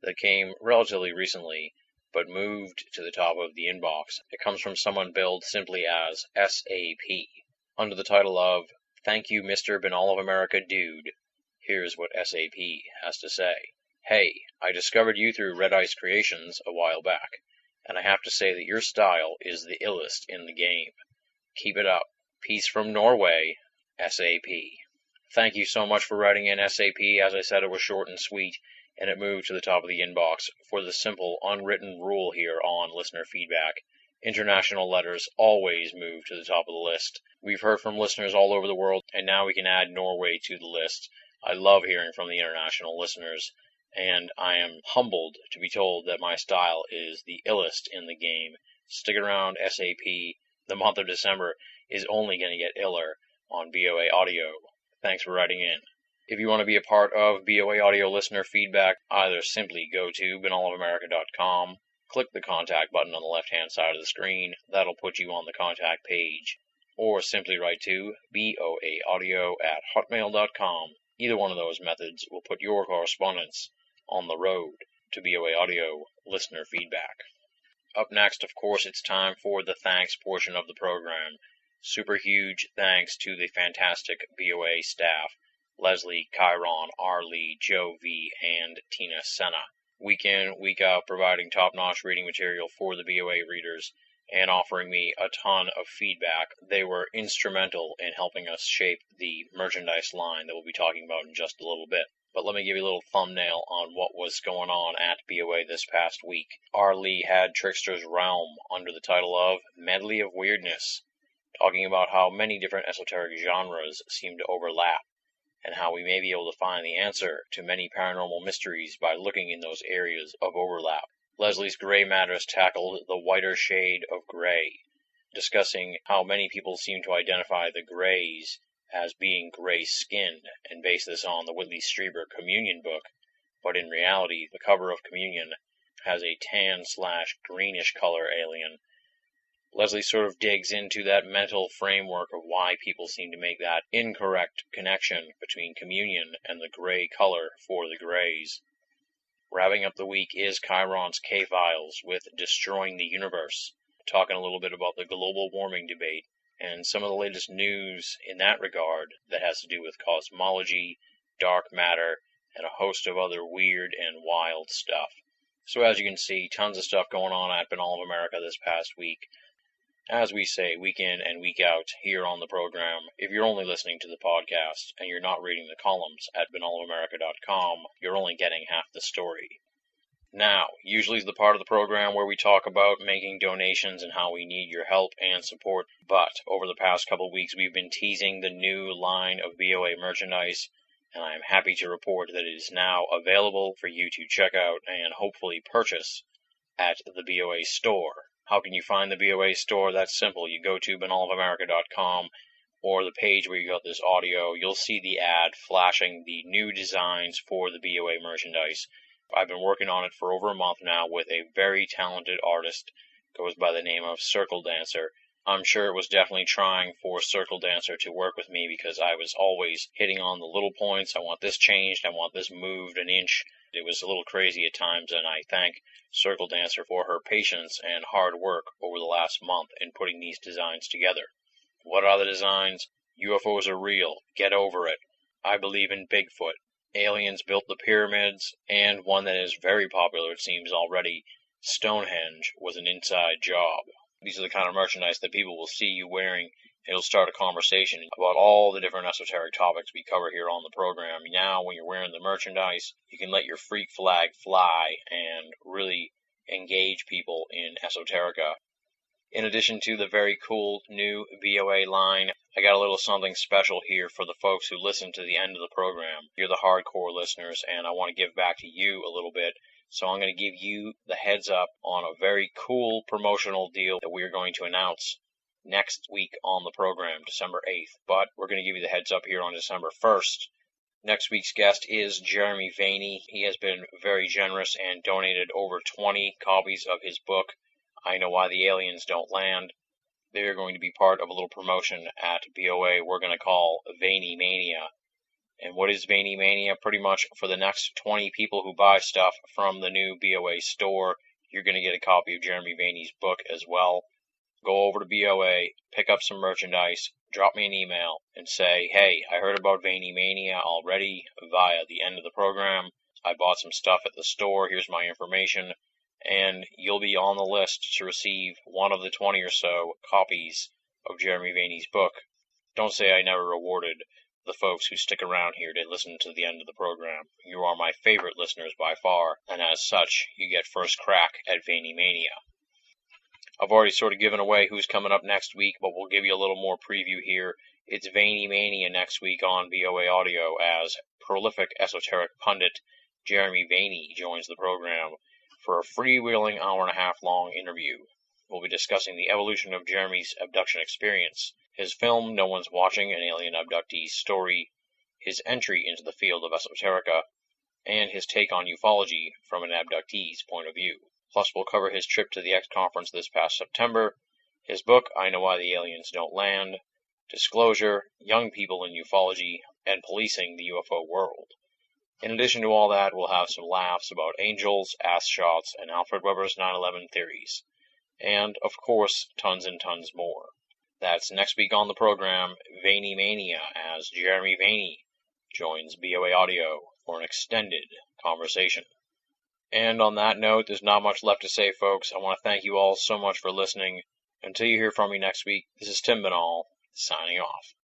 that came relatively recently, but moved to the top of the inbox. It comes from someone billed simply as SAP, under the title of, "Thank you, Mr. Banal of America Dude." Here's what SAP has to say. "Hey, I discovered you through Red Ice Creations a while back, and I have to say that your style is the illest in the game. Keep it up. Peace from Norway, SAP." Thank you so much for writing in, SAP. As I said, it was short and sweet, and it moved to the top of the inbox for the simple, unwritten rule here on listener feedback. International letters always move to the top of the list. We've heard from listeners all over the world, and now we can add Norway to the list. I love hearing from the international listeners, and I am humbled to be told that my style is the illest in the game. Stick around, SAP. The month of December is only going to get iller on BOA Audio. Thanks for writing in. If you want to be a part of BOA Audio listener feedback, either simply go to banalofamerica.com, click the contact button on the left-hand side of the screen. That'll put you on the contact page. Or simply write to boaaudio@hotmail.com. Either one of those methods will put your correspondence on the road to BOA Audio listener feedback. Up next, of course, it's time for the thanks portion of the program. Super huge thanks to the fantastic BOA staff, Leslie, Chiron, R. Lee, Joe V., and Tina Senna. Week in, week out, providing top-notch reading material for the BOA readers and offering me a ton of feedback. They were instrumental in helping us shape the merchandise line that we'll be talking about in just a little bit. But let me give you a little thumbnail on what was going on at BOA this past week. R. Lee had Trickster's Realm under the title of Medley of Weirdness, talking about how many different esoteric genres seem to overlap, and how we may be able to find the answer to many paranormal mysteries by looking in those areas of overlap. Leslie's Gray Matters tackled the whiter shade of gray, discussing how many people seem to identify the grays as being gray-skinned, and base this on the Whitley Strieber Communion book, but in reality, the cover of Communion has a tan/greenish color alien. Leslie sort of digs into that mental framework of why people seem to make that incorrect connection between Communion and the gray color for the Greys. Wrapping up the week is Chiron's K-Files with Destroying the Universe, talking a little bit about the global warming debate and some of the latest news in that regard that has to do with cosmology, dark matter, and a host of other weird and wild stuff. So as you can see, tons of stuff going on at Banal of America this past week. As we say, week in and week out here on the program, if you're only listening to the podcast and you're not reading the columns at banalofamerica.com, you're only getting half the story. Now, usually is the part of the program where we talk about making donations and how we need your help and support, but over the past couple of weeks we've been teasing the new line of BOA merchandise, and I am happy to report that it is now available for you to check out and hopefully purchase at the BOA store. How can you find the BOA store? That's simple. You go to banalofamerica.com or the page where you got this audio. You'll see the ad flashing the new designs for the BOA merchandise. I've been working on it for over a month now with a very talented artist. Goes by the name of Circle Dancer. I'm sure it was definitely trying for Circle Dancer to work with me because I was always hitting on the little points. I want this changed. I want this moved an inch. It was a little crazy at times, and I thank Circle Dancer for her patience and hard work over the last month in putting these designs together. What are the designs? UFOs are real. Get over it. I believe in Bigfoot. Aliens built the pyramids, and one that is very popular, it seems already, Stonehenge was an inside job. These are the kind of merchandise that people will see you wearing. It'll start a conversation about all the different esoteric topics we cover here on the program. Now, when you're wearing the merchandise, you can let your freak flag fly and really engage people in esoterica. In addition to the very cool new BOA line, I got a little something special here for the folks who listen to the end of the program. You're the hardcore listeners, and I want to give back to you a little bit. So I'm going to give you the heads up on a very cool promotional deal that we are going to announce next week on the program, December 8th. But we're going to give you the heads up here on December 1st. Next week's guest is Jeremy Vaeni. He has been very generous and donated over 20 copies of his book, I Know Why the Aliens Don't Land. They are going to be part of a little promotion at BOA we're going to call Vaeni Mania. And what is Vaeni Mania? Pretty much for the next 20 people who buy stuff from the new BOA store, you're going to get a copy of Jeremy Vaeni's book as well. Go over to BOA, pick up some merchandise, drop me an email, and say, hey, I heard about Vaeni Mania already via the end of the program. I bought some stuff at the store. Here's my information. And you'll be on the list to receive one of the 20 or so copies of Jeremy Vaeni's book. Don't say I never rewarded the folks who stick around here to listen to the end of the program. You are my favorite listeners by far, and as such, you get first crack at Vaeni Mania. I've already sort of given away who's coming up next week, but we'll give you a little more preview here. It's Vaeni Mania next week on BOA Audio as prolific esoteric pundit Jeremy Vaeni joins the program for a freewheeling hour-and-a-half long interview. We'll be discussing the evolution of Jeremy's abduction experience, his film No One's Watching, an alien abductee's story, his entry into the field of esoterica, and his take on ufology from an abductee's point of view. Plus, we'll cover his trip to the X conference this past September, his book, I Know Why the Aliens Don't Land, disclosure, young people in ufology, and policing the UFO world. In addition to all that, we'll have some laughs about angels, ass shots, and Alfred Weber's 9/11 theories. And, of course, tons and tons more. That's next week on the program, Vaeni Mania, as Jeremy Vaeni joins BOA Audio for an extended conversation. And on that note, there's not much left to say, folks. I want to thank you all so much for listening. Until you hear from me next week, this is Tim Banal, signing off.